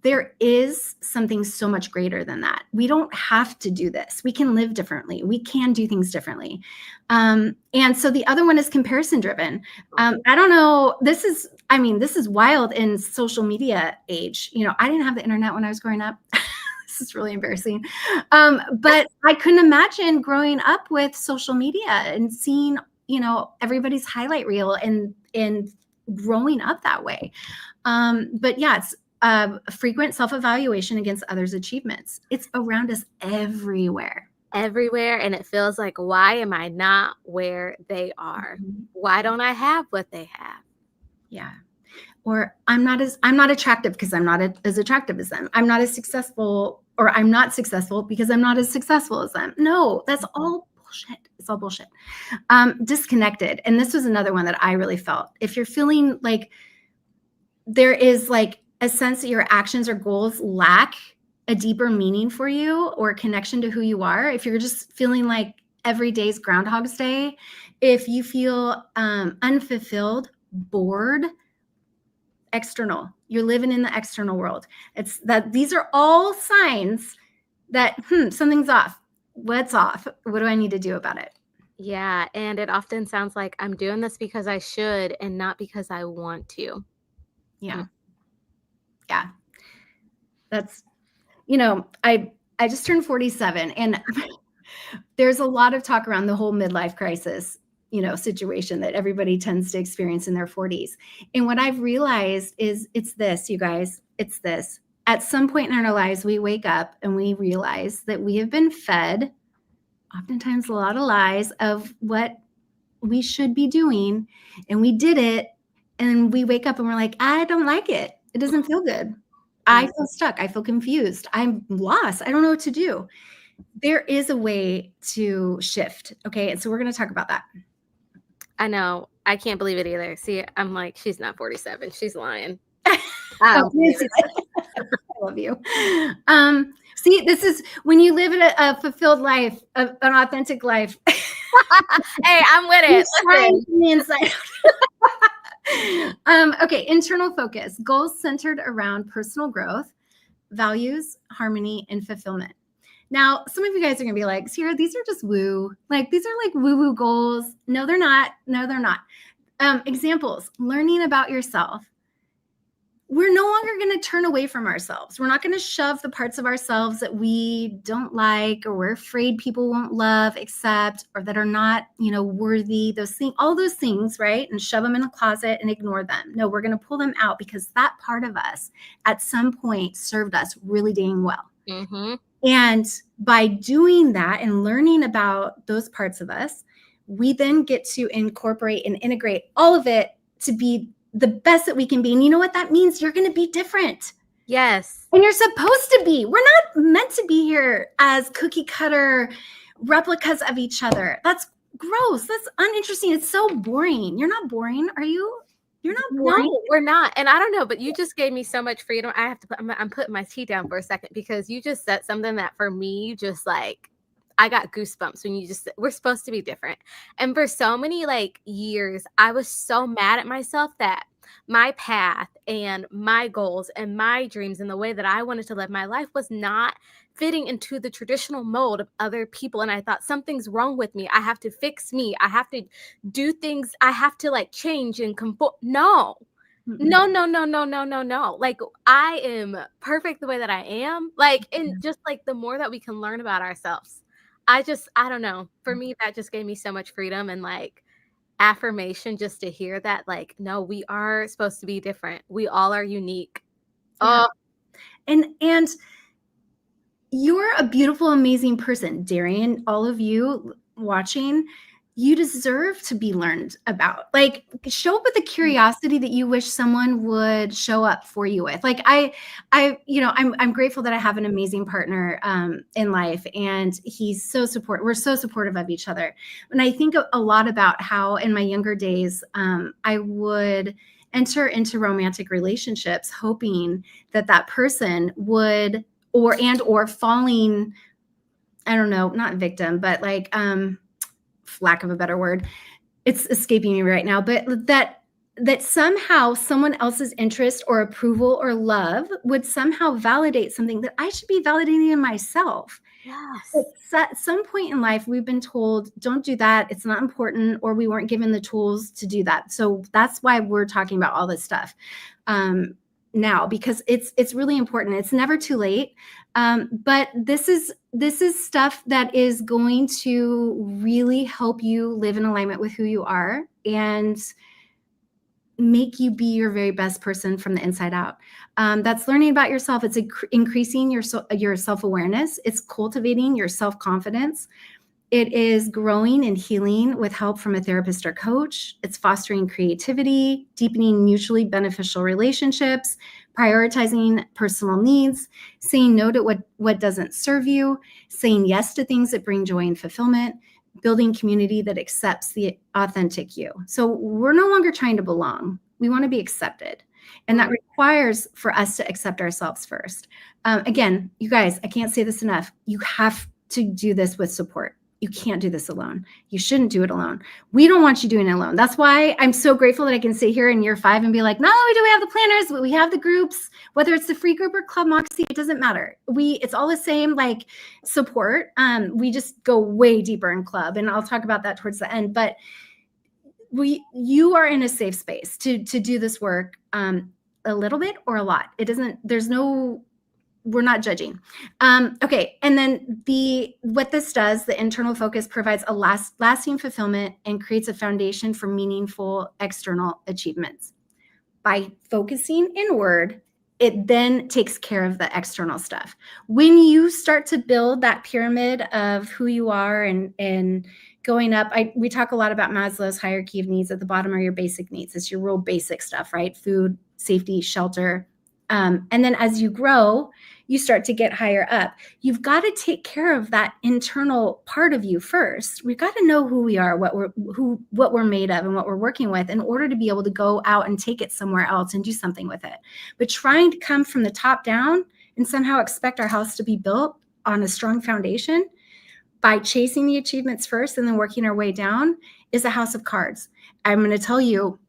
there is something so much greater than that. We don't have to do this. We can live differently. We can do things differently. And so the other one is comparison driven. I don't know. This is wild in social media age. I didn't have the internet when I was growing up. This is really embarrassing. But I couldn't imagine growing up with social media and seeing, everybody's highlight reel and growing up that way. But yeah, it's frequent self-evaluation against others' achievements. It's around us everywhere. And it feels like, why am I not where they are? Why don't I have what they have? Yeah. Or I'm not attractive because I'm not as attractive as them. I'm not as successful, or I'm not successful because I'm not as successful as them. No, that's all bullshit. It's all bullshit. Disconnected. And this was another one that I really felt. If you're feeling like there is like a sense that your actions or goals lack a deeper meaning for you or a connection to who you are, if you're just feeling like every day's Groundhog's Day, if you feel unfulfilled, bored, external, you're living in the external world. It's that these are all signs that something's off. What's off? What do I need to do about it? Yeah, and it often sounds like I'm doing this because I should and not because I want to. Yeah. Yeah. That's, I just turned 47, and there's a lot of talk around the whole midlife crisis, situation that everybody tends to experience in their 40s. And what I've realized is it's this, you guys, it's this. At some point in our lives, we wake up and we realize that we have been fed oftentimes a lot of lies of what we should be doing, and we did it, and we wake up and we're like, I don't like it. It doesn't feel good. I feel stuck. I feel confused. I'm lost. I don't know what to do. There is a way to shift. Okay. And so we're going to talk about that. I know. I can't believe it either. See, I'm like, she's not 47. She's lying. I love you. See, this is when you live in a fulfilled life, an authentic life. Hey, I'm with it. From the inside. Okay, internal focus. Goals centered around personal growth, values, harmony, and fulfillment. Now, some of you guys are going to be like, Sierra, these are just woo. Like, these are like woo-woo goals. No, they're not. No, they're not. Examples, learning about yourself. We're no longer going to turn away from ourselves. We're not going to shove the parts of ourselves that we don't like, or we're afraid people won't love, accept, or that are not, worthy, those things, all those things, right? And shove them in a closet and ignore them. No, we're going to pull them out because that part of us at some point served us really dang well. Mm-hmm. And by doing that and learning about those parts of us, we then get to incorporate and integrate all of it to be the best that we can be. And you know what that means? You're going to be different. Yes. And you're supposed to be. We're not meant to be here as cookie cutter replicas of each other. That's gross. That's uninteresting. It's so boring. You're not boring, are you? You're not boring. No, we're not. And I don't know, but you just gave me so much freedom. I have to I'm putting my tea down for a second, because you just said something that for me, just like, I got goosebumps when you just, we're supposed to be different. And for so many years, I was so mad at myself that my path and my goals and my dreams and the way that I wanted to live my life was not fitting into the traditional mold of other people. And I thought, something's wrong with me. I have to fix me. I have to do things. I have to change and conform. No. No, no, no, no, no, no, no. I am perfect the way that I am. And just the more that we can learn about ourselves, I don't know. For me, that just gave me so much freedom and affirmation just to hear that, no, we are supposed to be different. We all are unique. Yeah. And you're a beautiful, amazing person, Darian. All of you watching, you deserve to be learned about. Show up with the curiosity that you wish someone would show up for you with. I'm grateful that I have an amazing partner in life, and he's so supportive. We're so supportive of each other. And I think a lot about how in my younger days, I would enter into romantic relationships hoping that person would, or falling, I don't know, not victim, but lack of a better word, it's escaping me right now, but that somehow someone else's interest or approval or love would somehow validate something that I should be validating in myself. Yes. At some point in life, we've been told, don't do that. It's not important, or we weren't given the tools to do that. So that's why we're talking about all this stuff now, because it's really important. It's never too late. But this is stuff that is going to really help you live in alignment with who you are and make you be your very best person from the inside out. That's learning about yourself. It's increasing your self-awareness. It's cultivating your self-confidence. It is growing and healing with help from a therapist or coach. It's fostering creativity, deepening mutually beneficial relationships, prioritizing personal needs, saying no to what doesn't serve you, saying yes to things that bring joy and fulfillment, building community that accepts the authentic you. So we're no longer trying to belong. We want to be accepted. And that requires for us to accept ourselves first. Again, you guys, I can't say this enough. You have to do this with support. You can't do this alone. You shouldn't do it alone. We don't want you doing it alone. That's why I'm so grateful that I can sit here in year 5 and be like, not only do we have the planners, but we have the groups, whether it's the free group or Club Moxy, it doesn't matter. It's all the same support. We just go way deeper in Club, and I'll talk about that towards the end. But you are in a safe space to do this work a little bit or a lot. There's no we're not judging. Okay. And then what this does, the internal focus provides a lasting fulfillment and creates a foundation for meaningful external achievements. By focusing inward, it then takes care of the external stuff. When you start to build that pyramid of who you are and going up, we talk a lot about Maslow's hierarchy of needs. At the bottom are your basic needs. It's your real basic stuff, right? Food, safety, shelter. And then as you grow, you start to get higher up. You've got to take care of that internal part of you first. We've got to know who we are, what we're made of, and what we're working with in order to be able to go out and take it somewhere else and do something with it. But trying to come from the top down and somehow expect our house to be built on a strong foundation by chasing the achievements first and then working our way down is a house of cards. I'm going to tell you,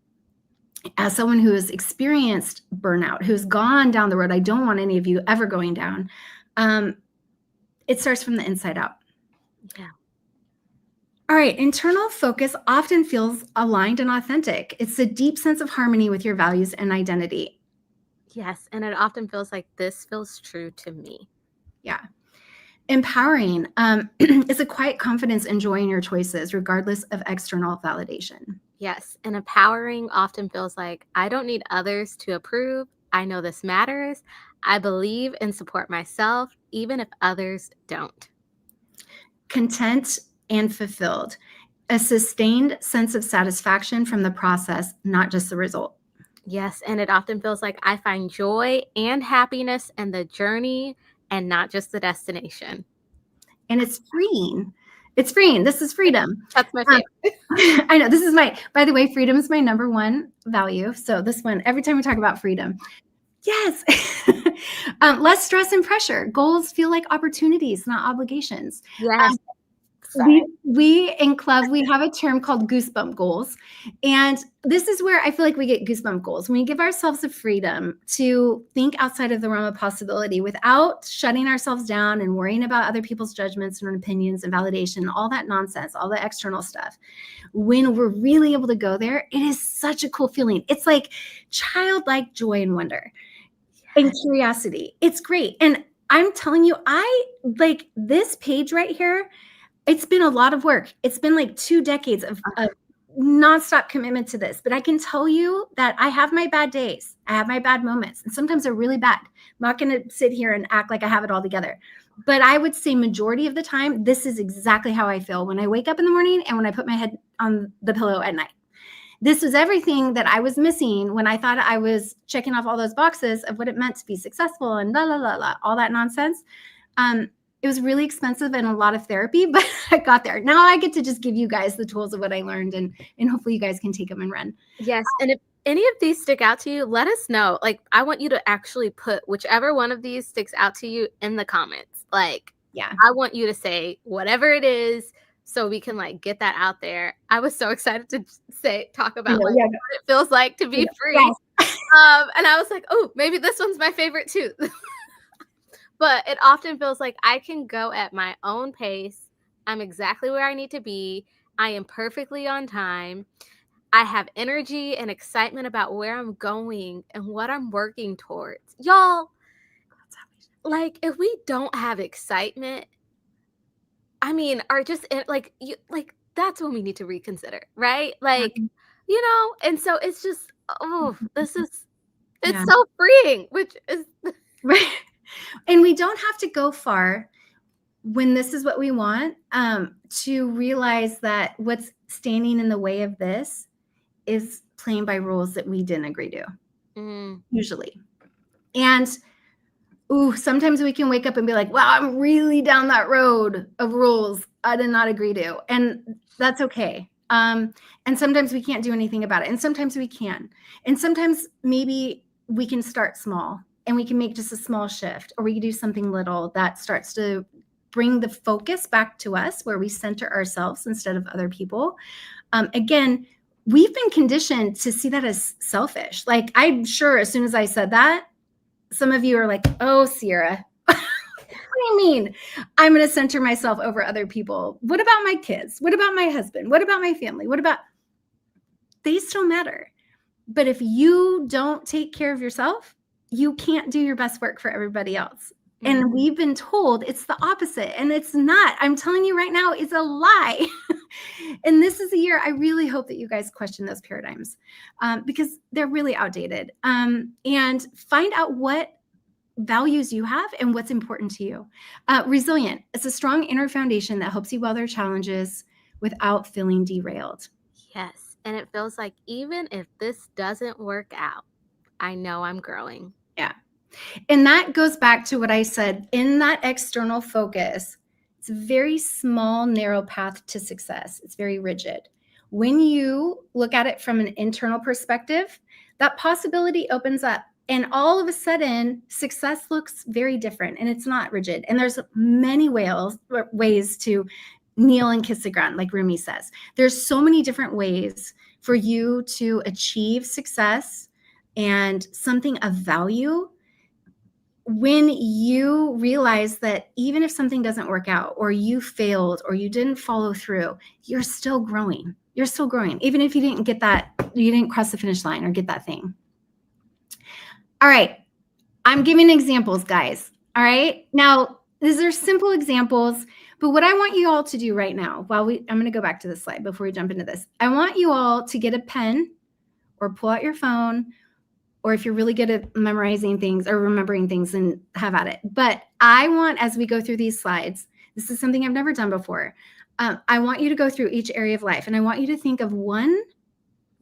as someone who has experienced burnout, who's gone down the road I don't want any of you ever going down, it starts from the inside out. Yeah. All right. Internal focus often feels aligned and authentic. It's a deep sense of harmony with your values and identity. Yes. And it often feels like this feels true to me. Yeah. Empowering is a quiet confidence in joy in your choices, regardless of external validation. Yes. And empowering often feels like I don't need others to approve. I know this matters. I believe and support myself, even if others don't. Content and fulfilled, a sustained sense of satisfaction from the process, not just the result. Yes. And it often feels like I find joy and happiness in the journey and not just the destination. And it's freeing. It's freeing. This is freedom. That's my favorite. I know. By the way, freedom is my number one value. So this one, every time we talk about freedom, yes. Less stress and pressure. Goals feel like opportunities, not obligations. Yes. We in club, we have a term called goosebump goals. And this is where I feel like we get goosebump goals. When we give ourselves the freedom to think outside of the realm of possibility without shutting ourselves down and worrying about other people's judgments and opinions and validation, all that nonsense, all the external stuff. When we're really able to go there, it is such a cool feeling. It's like childlike joy and wonder and curiosity. It's great. And I'm telling you, I like this page right here. It's been a lot of work. It's been like 2 decades of nonstop commitment to this. But I can tell you that I have my bad days. I have my bad moments. And sometimes they're really bad. I'm not going to sit here and act like I have it all together. But I would say majority of the time, this is exactly how I feel when I wake up in the morning and when I put my head on the pillow at night. This was everything that I was missing when I thought I was checking off all those boxes of what it meant to be successful and all that nonsense. It was really expensive and a lot of therapy, but I got there. Now I get to just give you guys the tools of what I learned and hopefully you guys can take them and run. Yes. And if any of these stick out to you, let us know. Like, I want you to actually put whichever one of these sticks out to you in the comments. Like, yeah, I want you to say whatever it is so we can like get that out there. I was so excited to talk about what it feels like to be free. And I was like, oh, maybe this one's my favorite too. But it often feels like I can go at my own pace. I'm exactly where I need to be. I am perfectly on time. I have energy and excitement about where I'm going and what I'm working towards. Y'all, like, if we don't have excitement, I mean, are just like, that's when we need to reconsider, right? Like, you know, and so it's just, it's so freeing, which is right. And we don't have to go far when this is what we want to realize that what's standing in the way of this is playing by rules that we didn't agree to, usually. And sometimes we can wake up and be like, wow, I'm really down that road of rules I did not agree to. And that's okay. And sometimes we can't do anything about it. And sometimes we can. And sometimes maybe we can start small. And we can make just a small shift, or we can do something little that starts to bring the focus back to us where we center ourselves instead of other people. Again, we've been conditioned to see that as selfish. Like, I'm sure as soon as I said that, some of you are like, oh, Sierra, what do you mean I'm going to center myself over other people? What about my kids? What about my husband? What about my family? They still matter. But if you don't take care of yourself, you can't do your best work for everybody else. And we've been told it's the opposite, and it's not. I'm telling you right now, it's a lie. And this is a year I really hope that you guys question those paradigms, because they're really outdated, and find out what values you have and what's important to you. Resilient. It's a strong inner foundation that helps you weather challenges without feeling derailed. Yes. And it feels like even if this doesn't work out, I know I'm growing. Yeah. And that goes back to what I said in that external focus. It's a very small, narrow path to success. It's very rigid. When you look at it from an internal perspective, that possibility opens up. And all of a sudden, success looks very different, and it's not rigid. And there's many ways to kneel and kiss the ground, like Rumi says. There's so many different ways for you to achieve success and something of value when you realize that even if something doesn't work out, or you failed, or you didn't follow through, you're still growing. You're still growing, even if you didn't get that, you didn't cross the finish line or get that thing. All right. I'm giving examples, guys. All right. Now, these are simple examples, but what I want you all to do right now, I'm going to go back to the slide before we jump into this. I want you all to get a pen or pull out your phone, or if you're really good at memorizing things or remembering things, then have at it. But I want, as we go through these slides, this is something I've never done before. I want you to go through each area of life, and I want you to think of one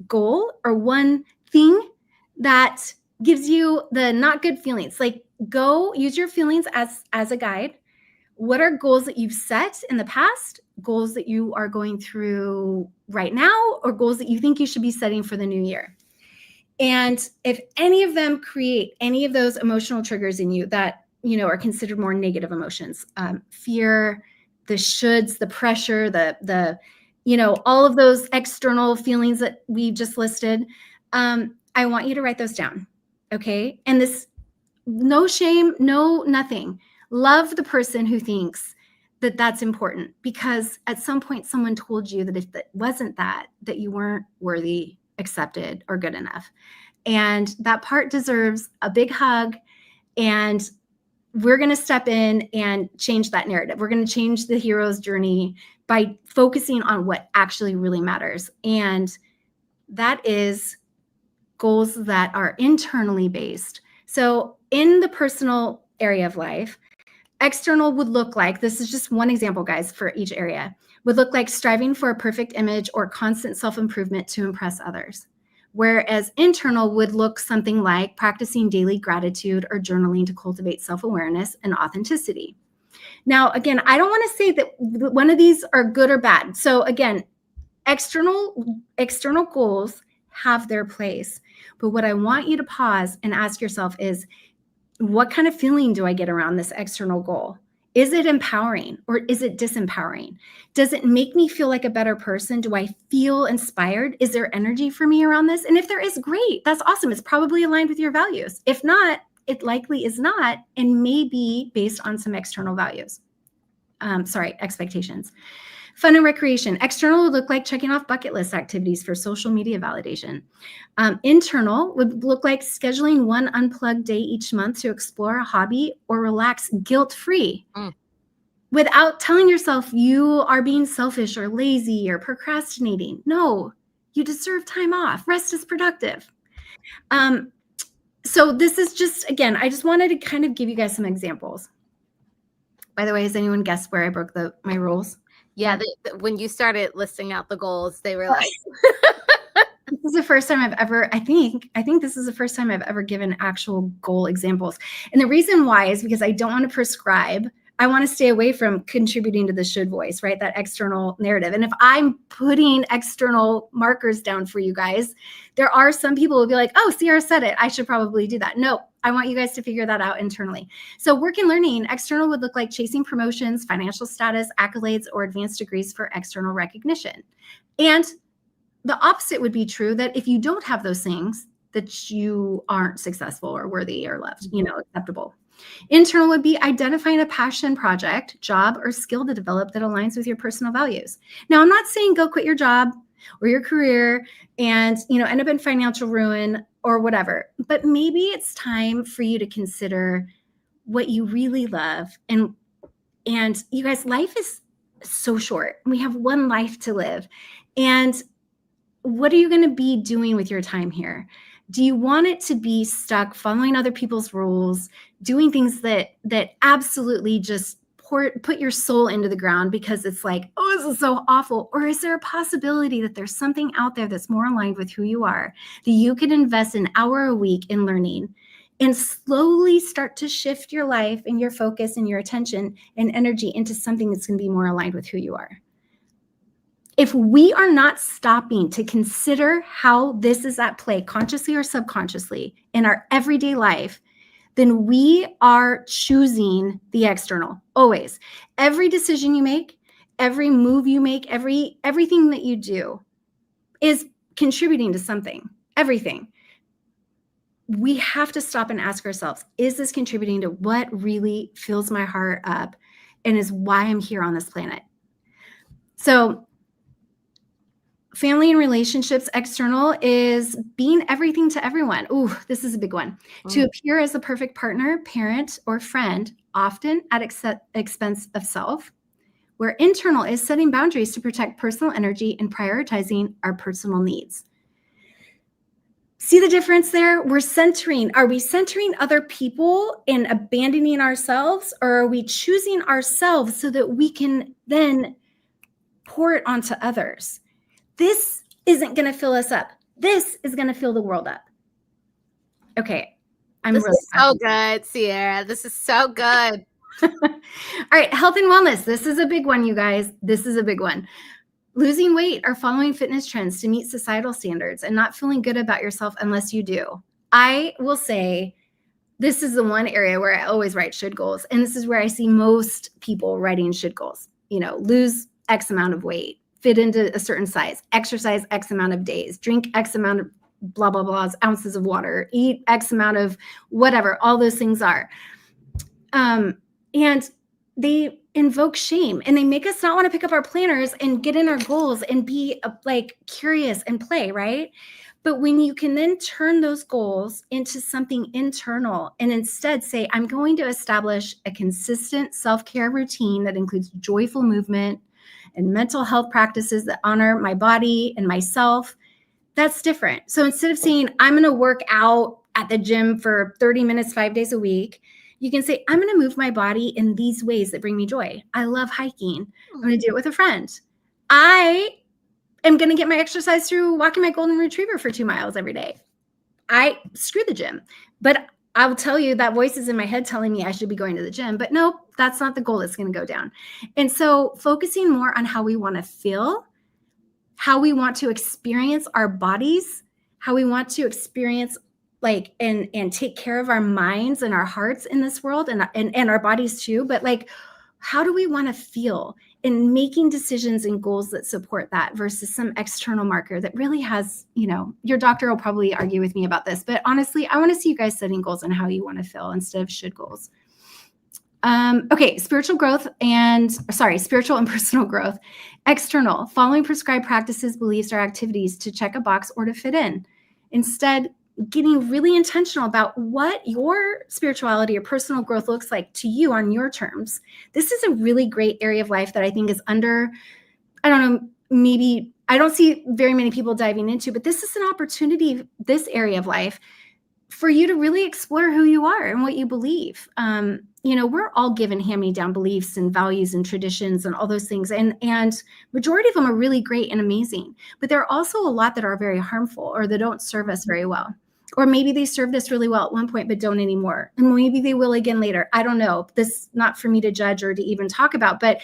goal or one thing that gives you the not good feelings. Like, go use your feelings as a guide. What are goals that you've set in the past, goals that you are going through right now, or goals that you think you should be setting for the new year? And if any of them create any of those emotional triggers in you that, are considered more negative emotions, fear, the shoulds, the pressure, the all of those external feelings that we just listed, I want you to write those down. Okay. And this, no shame, no nothing. Love the person who thinks that that's important, because at some point someone told you that if that wasn't that you weren't worthy, accepted, or good enough. And that part deserves a big hug. And we're going to step in and change that narrative. We're going to change the hero's journey by focusing on what actually really matters. And that is goals that are internally based. So in the personal area of life, external would look like, this is just one example, guys, for each area, would look like striving for a perfect image or constant self-improvement to impress others. Whereas internal would look something like practicing daily gratitude or journaling to cultivate self-awareness and authenticity. Now, again, I don't want to say that one of these are good or bad. So again, external goals have their place. But what I want you to pause and ask yourself is, what kind of feeling do I get around this external goal? Is it empowering or is it disempowering? Does it make me feel like a better person? Do I feel inspired? Is there energy for me around this? And if there is, great. That's awesome. It's probably aligned with your values. If not, it likely is not, and may be based on some external values. Expectations. Fun and recreation. External would look like checking off bucket list activities for social media validation. Internal would look like scheduling one unplugged day each month to explore a hobby or relax guilt-free without telling yourself you are being selfish or lazy or procrastinating. No, you deserve time off. Rest is productive. So this is just, again, I just wanted to kind of give you guys some examples. By the way, has anyone guessed where I broke my rules? Yeah, when you started listing out the goals, they were like, this is the first time I've ever, I think this is the first time I've ever given actual goal examples. And the reason why is because I don't want to prescribe. I want to stay away from contributing to the should voice, right? That external narrative. And if I'm putting external markers down for you guys, there are some people who will be like, oh, Sierra said it, I should probably do that. No, I want you guys to figure that out internally. So work and learning, external would look like chasing promotions, financial status, accolades, or advanced degrees for external recognition. And the opposite would be true, that if you don't have those things, that you aren't successful or worthy or loved, acceptable. Internal would be identifying a passion project, job, or skill to develop that aligns with your personal values. Now, I'm not saying go quit your job or your career and, end up in financial ruin or whatever, but maybe it's time for you to consider what you really love. And you guys, life is so short. We have one life to live. And what are you going to be doing with your time here? Do you want it to be stuck following other people's rules, doing things that absolutely just put your soul into the ground because it's like, oh, this is so awful? Or is there a possibility that there's something out there that's more aligned with who you are, that you could invest an hour a week in learning and slowly start to shift your life and your focus and your attention and energy into something that's going to be more aligned with who you are? If we are not stopping to consider how this is at play, consciously or subconsciously, in our everyday life, then we are choosing the external, always. Every decision you make, every move you make, everything that you do is contributing to something, everything. We have to stop and ask ourselves, is this contributing to what really fills my heart up and is why I'm here on this planet? So family and relationships, external, is being everything to everyone. Ooh, this is a big one. To appear as the perfect partner, parent, or friend, often at expense of self. Where internal is setting boundaries to protect personal energy and prioritizing our personal needs. See the difference there? Are we centering other people and abandoning ourselves, or are we choosing ourselves so that we can then pour it onto others? This isn't going to fill us up. This is going to fill the world up. Okay. This is so good, Sierra. This is so good. All right. Health and wellness. This is a big one, you guys. This is a big one. Losing weight or following fitness trends to meet societal standards and not feeling good about yourself unless you do. I will say this is the one area where I always write should goals. And this is where I see most people writing should goals. Lose X amount of weight, fit into a certain size, exercise X amount of days, drink X amount of blah, blah, blah, ounces of water, eat X amount of whatever, all those things are. And they invoke shame and they make us not want to pick up our planners and get in our goals and be curious and play, right? But when you can then turn those goals into something internal and instead say, I'm going to establish a consistent self-care routine that includes joyful movement and mental health practices that honor my body and myself, that's different. So instead of saying, I'm going to work out at the gym for 30 minutes, 5 days a week, you can say, I'm going to move my body in these ways that bring me joy. I love hiking. I'm going to do it with a friend. I am going to get my exercise through walking my golden retriever for 2 miles every day. Screw the gym. But I'll tell you that voice is in my head telling me I should be going to the gym. But no, that's not the goal that's going to go down. And so focusing more on how we want to feel, how we want to experience our bodies, how we want to experience and take care of our minds and our hearts in this world and our bodies too. But how do we want to feel in making decisions and goals that support that versus some external marker that really has, your doctor will probably argue with me about this, but honestly, I want to see you guys setting goals on how you want to feel instead of should goals. Okay, spiritual and personal growth. External, following prescribed practices, beliefs, or activities to check a box or to fit in. Instead, getting really intentional about what your spirituality or personal growth looks like to you on your terms. This is a really great area of life that I think is under, I don't know, maybe I don't see very many people diving into, but this is an opportunity, this area of life, for you to really explore who you are and what you believe. We're all given hand-me-down beliefs and values and traditions and all those things. And majority of them are really great and amazing, but there are also a lot that are very harmful or that don't serve us very well. Or maybe they served us really well at one point, but don't anymore. And maybe they will again later. I don't know. This is not for me to judge or to even talk about, but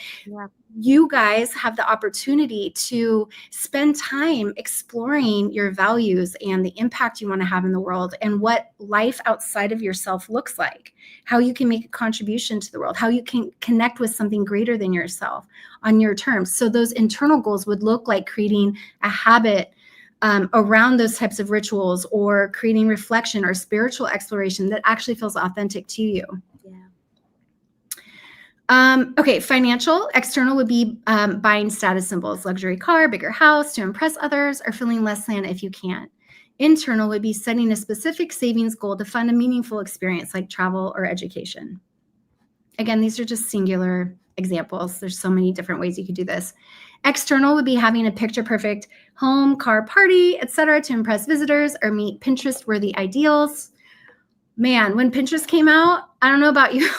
you guys have the opportunity to spend time exploring your values and the impact you want to have in the world and what life outside of yourself looks like, how you can make a contribution to the world, how you can connect with something greater than yourself on your terms. So those internal goals would look like creating a habit around those types of rituals or creating reflection or spiritual exploration that actually feels authentic to you. Okay, financial. External would be buying status symbols, luxury car, bigger house to impress others, or feeling less than if you can't. Internal would be setting a specific savings goal to fund a meaningful experience like travel or education. Again, these are just singular examples. There's so many different ways you could do this. External would be having a picture-perfect home, car, party, etc. to impress visitors or meet Pinterest-worthy ideals. Man, when Pinterest came out, I don't know about you,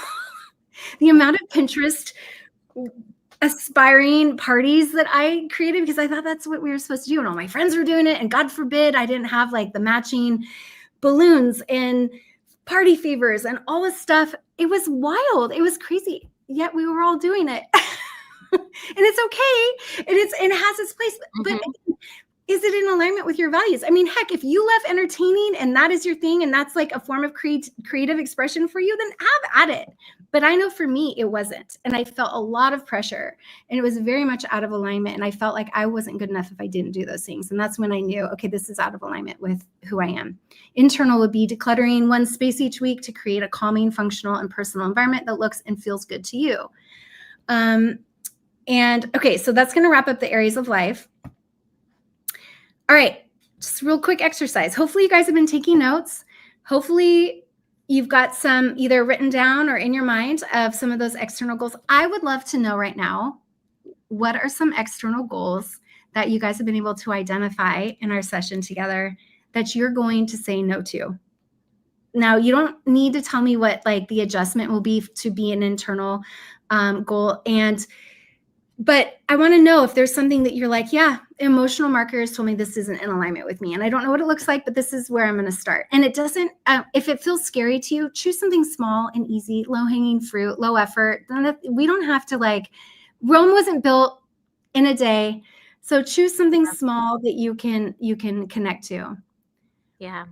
the amount of Pinterest aspiring parties that I created, because I thought that's what we were supposed to do. And all my friends were doing it. And God forbid I didn't have like the matching balloons and party favors and all this stuff. It was wild. It was crazy. Yet we were all doing it. And it's okay. And it has its place. But is it in alignment with your values? I mean, heck, if you love entertaining and that is your thing and that's like a form of creative expression for you, then have at it. But I know for me, it wasn't. And I felt a lot of pressure and it was very much out of alignment. And I felt like I wasn't good enough if I didn't do those things. And that's when I knew, okay, this is out of alignment with who I am. Internal would be decluttering one space each week to create a calming, functional, and personal environment that looks and feels good to you. And okay, so that's going to wrap up the areas of life. All right, just real quick exercise. Hopefully you guys have been taking notes. Hopefully you've got some either written down or in your mind of some of those external goals. I would love to know right now, what are some external goals that you guys have been able to identify in our session together that you're going to say no to? Now, you don't need to tell me what like the adjustment will be to be an internal goal. But I want to know if there's something that you're like, yeah, emotional markers told me this isn't in alignment with me. And I don't know what it looks like, but this is where I'm going to start. And it doesn't, if it feels scary to you, choose something small and easy, low hanging fruit, low effort. We don't have to like, Rome wasn't built in a day. So choose something small that you can connect to. Yeah.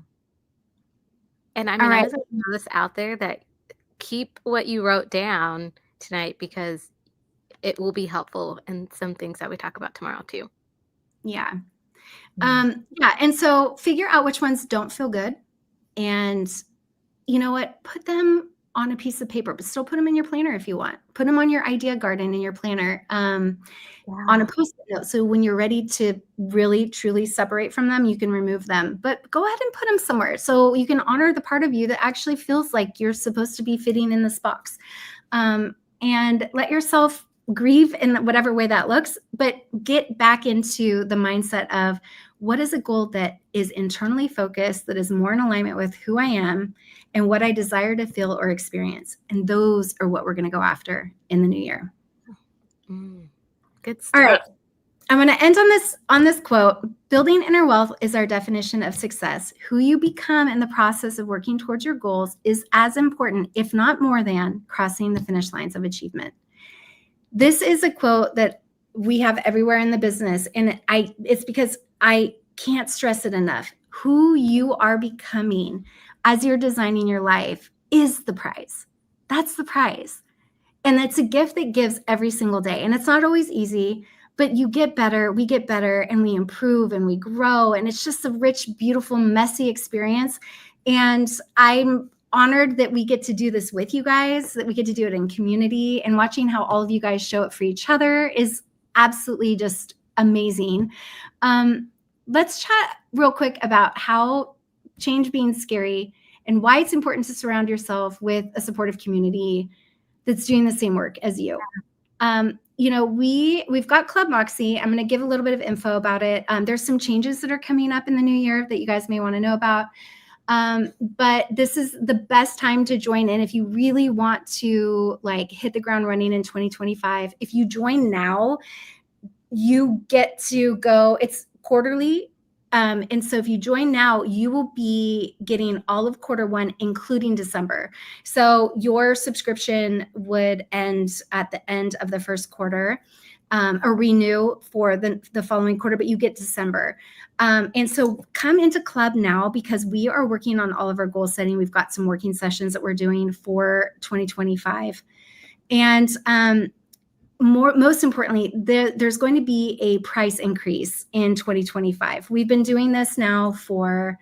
And I mean, I just want to throw this out there that keep what you wrote down tonight because it will be helpful in some things that we talk about tomorrow too. Yeah. Yeah. And so figure out which ones don't feel good. And you know what? Put them on a piece of paper, but still put them in your planner if you want. Put them on your idea garden in your planner on a Post-it note. So when you're ready to really, truly separate from them, you can remove them. But go ahead and put them somewhere so you can honor the part of you that actually feels like you're supposed to be fitting in this box. And let yourself grieve in whatever way that looks, but get back into the mindset of what is a goal that is internally focused, that is more in alignment with who I am and what I desire to feel or experience. And those are what we're going to go after in the new year. Good stuff. All right. I'm going to end on this quote. Building inner wealth is our definition of success. Who you become in the process of working towards your goals is as important, if not more than, crossing the finish lines of achievement. This is a quote that we have everywhere in the business. And it's because I can't stress it enough. Who you are becoming as you're designing your life is the prize. That's the prize. And it's a gift that gives every single day. And it's not always easy, but you get better, we get better, and we improve and we grow. And it's just a rich, beautiful, messy experience. And I'm honored that we get to do this with you guys, that we get to do it in community, and watching how all of you guys show up for each other is absolutely just amazing. Let's chat real quick about how change being scary and why it's important to surround yourself with a supportive community that's doing the same work as you. You know, we've got Club Moxy. I'm going to give a little bit of info about it. There's some changes that are coming up in the new year that you guys may want to know about. But this is the best time to join in if you really want to like hit the ground running in 2025. If you join now, you get to go, it's quarterly. And so if you join now, you will be getting all of Q1, including December. So your subscription would end at the end of the first quarter, or renew for the following quarter, but you get December. And so come into Club now because we are working on all of our goal setting. We've got some working sessions that we're doing for 2025. And most importantly, there's going to be a price increase in 2025. We've been doing this now for,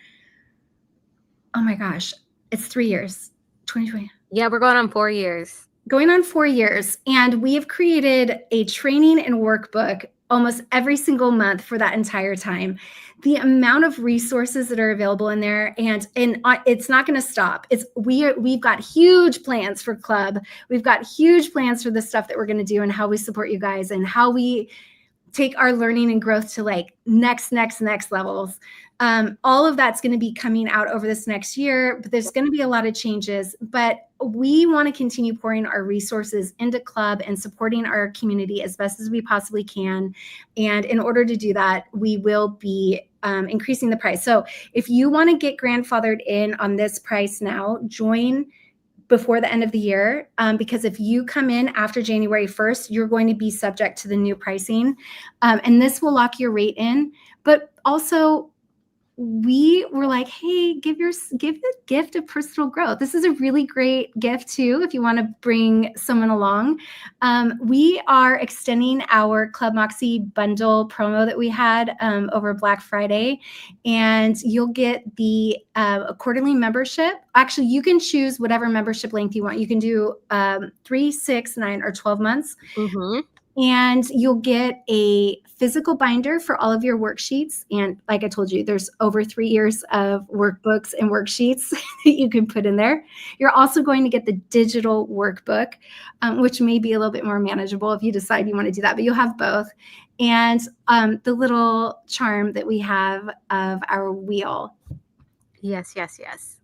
oh my gosh, it's 3 years, 2020. Yeah, we're going on 4 years. Going on 4 years. And we have created a training and workbook almost every single month for that entire time. The amount of resources that are available in there, and it's not going to stop. We've got huge plans for club. We've got huge plans for the stuff that we're going to do and how we support you guys and how we take our learning and growth to like next levels. All of that's going to be coming out over this next year, but there's going to be a lot of changes. But we want to continue pouring our resources into club and supporting our community as best as we possibly can. And in order to do that, we will be increasing the price. So if you want to get grandfathered in on this price now, join before the end of the year, because if you come in after January 1st, you're going to be subject to the new pricing, and this will lock your rate in. But also, we were like, hey, give the gift of personal growth. This is a really great gift too if you want to bring someone along. We are extending our Club Moxy bundle promo that we had over Black Friday, and you'll get the quarterly membership. Actually, you can choose whatever membership length you want. You can do 3, 6, 9, or 12 months. Mm-hmm. And you'll get a physical binder for all of your worksheets. And like I told you, there's over 3 years of workbooks and worksheets that you can put in there. You're also going to get the digital workbook, which may be a little bit more manageable if you decide you want to do that, but you'll have both. And the little charm that we have of our wheel. Yes, yes, yes.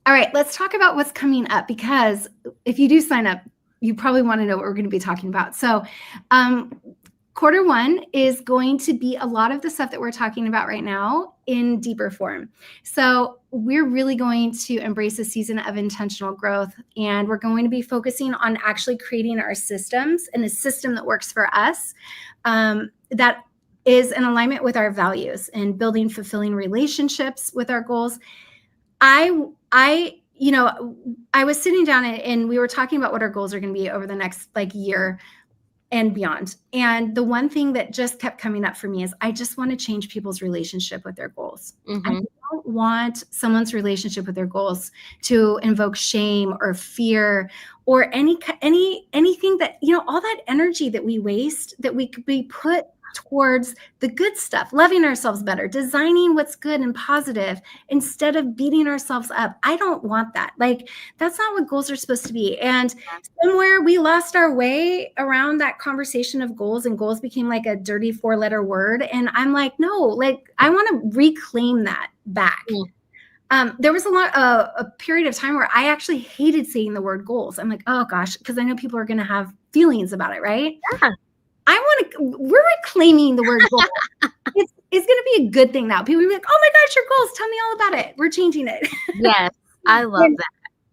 All right, let's talk about what's coming up, because if you do sign up, you probably want to know what we're going to be talking about. So quarter one is going to be a lot of the stuff that we're talking about right now in deeper form. So we're really going to embrace a season of intentional growth, and we're going to be focusing on actually creating our systems and a system that works for us, that is in alignment with our values and building fulfilling relationships with our goals. I was sitting down and we were talking about what our goals are going to be over the next year and beyond. And the one thing that just kept coming up for me is I just want to change people's relationship with their goals. Mm-hmm. I don't want someone's relationship with their goals to invoke shame or fear or anything that, all that energy that we waste that we could be put towards the good stuff, loving ourselves better, designing what's good and positive instead of beating ourselves up. I don't want that. That's not what goals are supposed to be. And somewhere we lost our way around that conversation of goals, and goals became like a dirty 4-letter word. And I'm like, no, I want to reclaim that back. There was a period of time where I actually hated saying the word goals. I'm like, oh gosh, because I know people are going to have feelings about it, right? Yeah. We're reclaiming the word goal. It's going to be a good thing now. People will be like, oh my gosh, your goals, tell me all about it. We're changing it. Yes, I love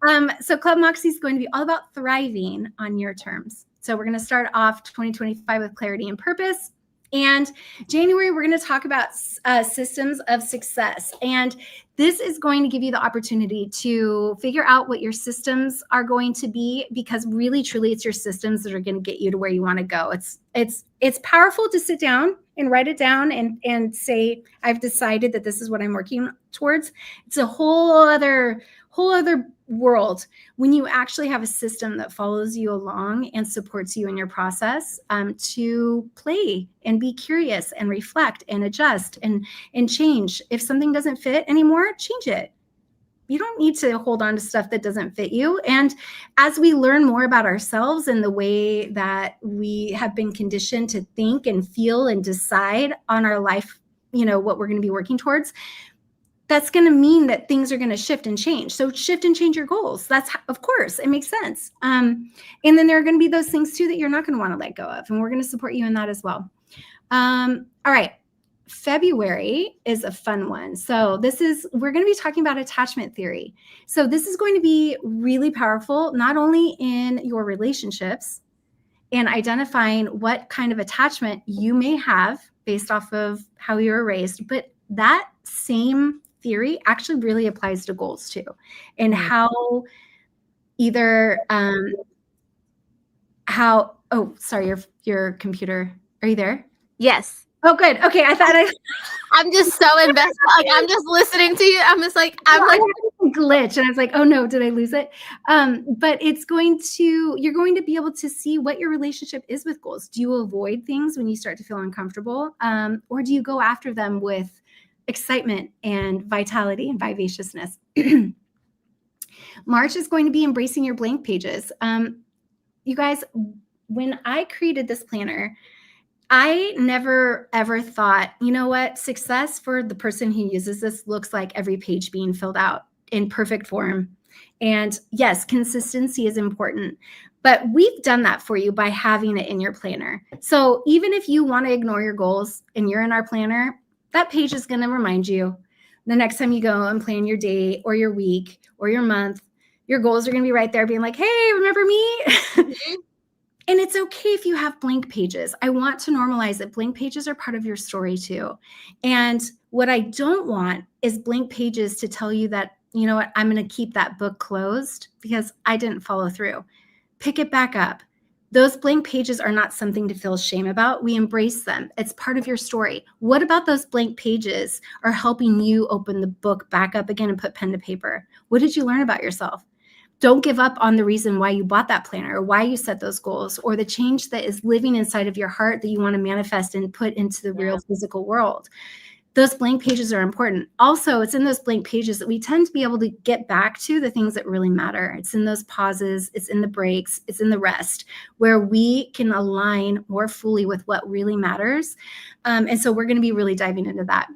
that. So Club Moxy is going to be all about thriving on your terms. So we're going to start off 2025 with clarity and purpose. And January, we're going to talk about systems of success. And this is going to give you the opportunity to figure out what your systems are going to be, because really, truly, it's your systems that are going to get you to where you want to go. It's powerful to sit down and write it down and say, I've decided that this is what I'm working towards. It's a whole other world when you actually have a system that follows you along and supports you in your process, to play and be curious and reflect and adjust and change. If something doesn't fit anymore, change it. You don't need to hold on to stuff that doesn't fit you. And as we learn more about ourselves and the way that we have been conditioned to think and feel and decide on our life, what we're going to be working towards, that's going to mean that things are going to shift and change. So shift and change your goals. Of course, it makes sense. And then there are going to be those things too that you're not going to want to let go of. And we're going to support you in that as well. All right. February is a fun one. So we're going to be talking about attachment theory. So this is going to be really powerful, not only in your relationships and identifying what kind of attachment you may have based off of how you were raised, but that same theory actually really applies to goals too. And how sorry, your computer, are you there? Yes. Oh, good. Okay. I thought I'm just so invested. Like, I'm just listening to you. I'm just like, I'm like, glitch, and I was like, oh no, did I lose it? But you're going to be able to see what your relationship is with goals. Do you avoid things when you start to feel uncomfortable? Or do you go after them with excitement and vitality and vivaciousness? March is going to be embracing your blank pages. You guys, when I created this planner, I never ever thought, you know what, success for the person who uses this looks like every page being filled out in perfect form. And yes, consistency is important, but we've done that for you by having it in your planner. So even if you want to ignore your goals and you're in our planner, that page is going to remind you the next time you go and plan your day or your week or your month. Your goals are going to be right there being like, hey, remember me? And it's okay if you have blank pages. I want to normalize that blank pages are part of your story too. And what I don't want is blank pages to tell you that, you know what, I'm going to keep that book closed because I didn't follow through. Pick it back up. Those blank pages are not something to feel shame about. We embrace them. It's part of your story. What about those blank pages are helping you open the book back up again and put pen to paper? What did you learn about yourself? Don't give up on the reason why you bought that planner or why you set those goals or the change that is living inside of your heart that you want to manifest and put into the real physical world. Those blank pages are important. Also, it's in those blank pages that we tend to be able to get back to the things that really matter. It's in those pauses, it's in the breaks, it's in the rest where we can align more fully with what really matters. And so we're going to be really diving into that.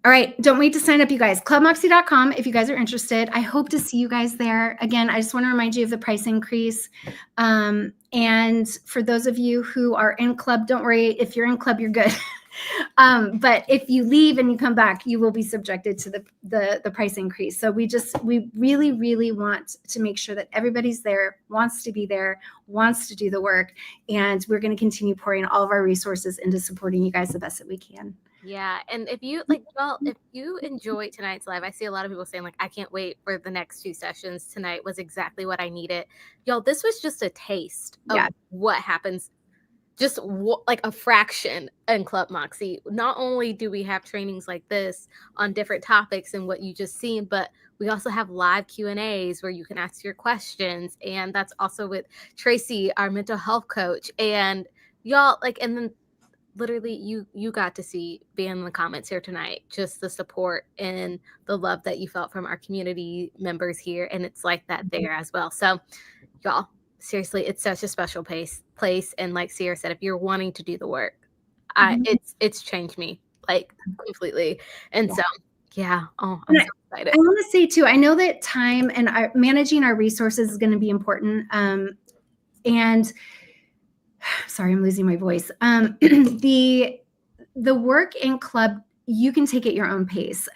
All right, don't wait to sign up, you guys. Clubmoxy.com if you guys are interested. I hope to see you guys there. Again, I just want to remind you of the price increase. And for those of you who are in club, don't worry. If you're in club, you're good. But if you leave and you come back, you will be subjected to the price increase. So we really, really want to make sure that everybody's there, wants to be there, wants to do the work. And we're going to continue pouring all of our resources into supporting you guys the best that we can. Yeah, and if you if you enjoyed tonight's live, I see a lot of people saying like, I can't wait for the next 2 sessions. Tonight was exactly what I needed. Y'all, this was just a taste of what happens, just like a fraction in Club Moxy. Not only do we have trainings like this on different topics and what you just seen, but we also have live Q&As where you can ask your questions. And that's also with Tracy, our mental health coach. And y'all, like, and then literally you got to see, be in the comments here tonight, just the support and the love that you felt from our community members here, and it's like that there as well. So y'all, seriously, it's such a special place. And like Sierra said, if you're wanting to do the work, it's changed me like completely. And so yeah, oh, I'm so excited. I want to say too, I know that time and managing our resources is going to be important. And sorry, I'm losing my voice. The work in club, you can take at your own pace.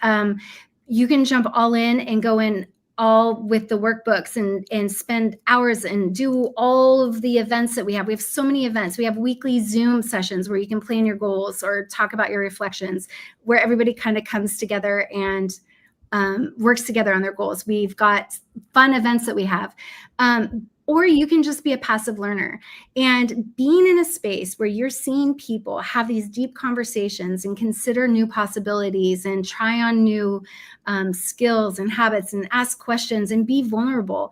You can jump all in and go in all with the workbooks and spend hours and do all of the events that we have. We have so many events. We have weekly Zoom sessions where you can plan your goals or talk about your reflections, where everybody kind of comes together and works together on their goals. We've got fun events that we have. Or you can just be a passive learner. And being in a space where you're seeing people have these deep conversations and consider new possibilities and try on new skills and habits and ask questions and be vulnerable,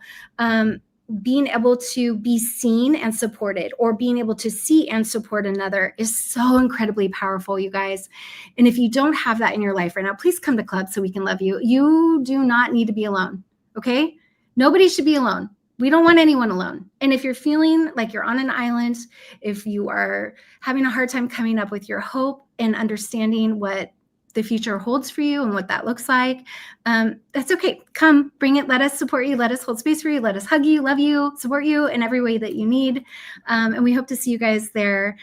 being able to be seen and supported, or being able to see and support another, is so incredibly powerful, you guys. And if you don't have that in your life right now, please come to club so we can love you. You do not need to be alone, okay? Nobody should be alone. We don't want anyone alone. And if you're feeling like you're on an island, if you are having a hard time coming up with your hope and understanding what the future holds for you and what that looks like, that's okay. Come, bring it. Let us support you. Let us hold space for you. Let us hug you, love you, support you in every way that you need. And we hope to see you guys there.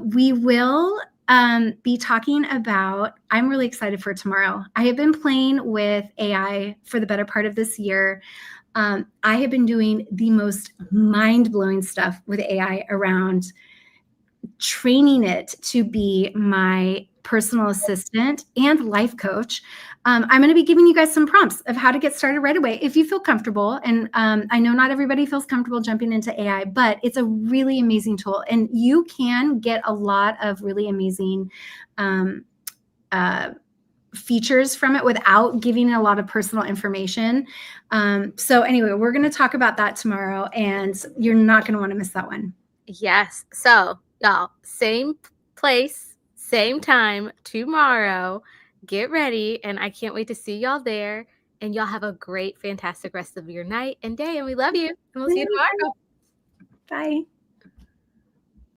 We will be talking about, I'm really excited for tomorrow. I have been playing with AI for the better part of this year. I have been doing the most mind-blowing stuff with AI around training it to be my personal assistant, and life coach. I'm going to be giving you guys some prompts of how to get started right away if you feel comfortable. And I know not everybody feels comfortable jumping into AI, but it's a really amazing tool. And you can get a lot of really amazing features from it without giving a lot of personal information. So anyway, we're going to talk about that tomorrow, and you're not going to want to miss that one. Yes. So, y'all, same place, same time tomorrow. Get ready, and I can't wait to see y'all there. And y'all have a great, fantastic rest of your night and day. And we love you. And we'll see you tomorrow. Bye.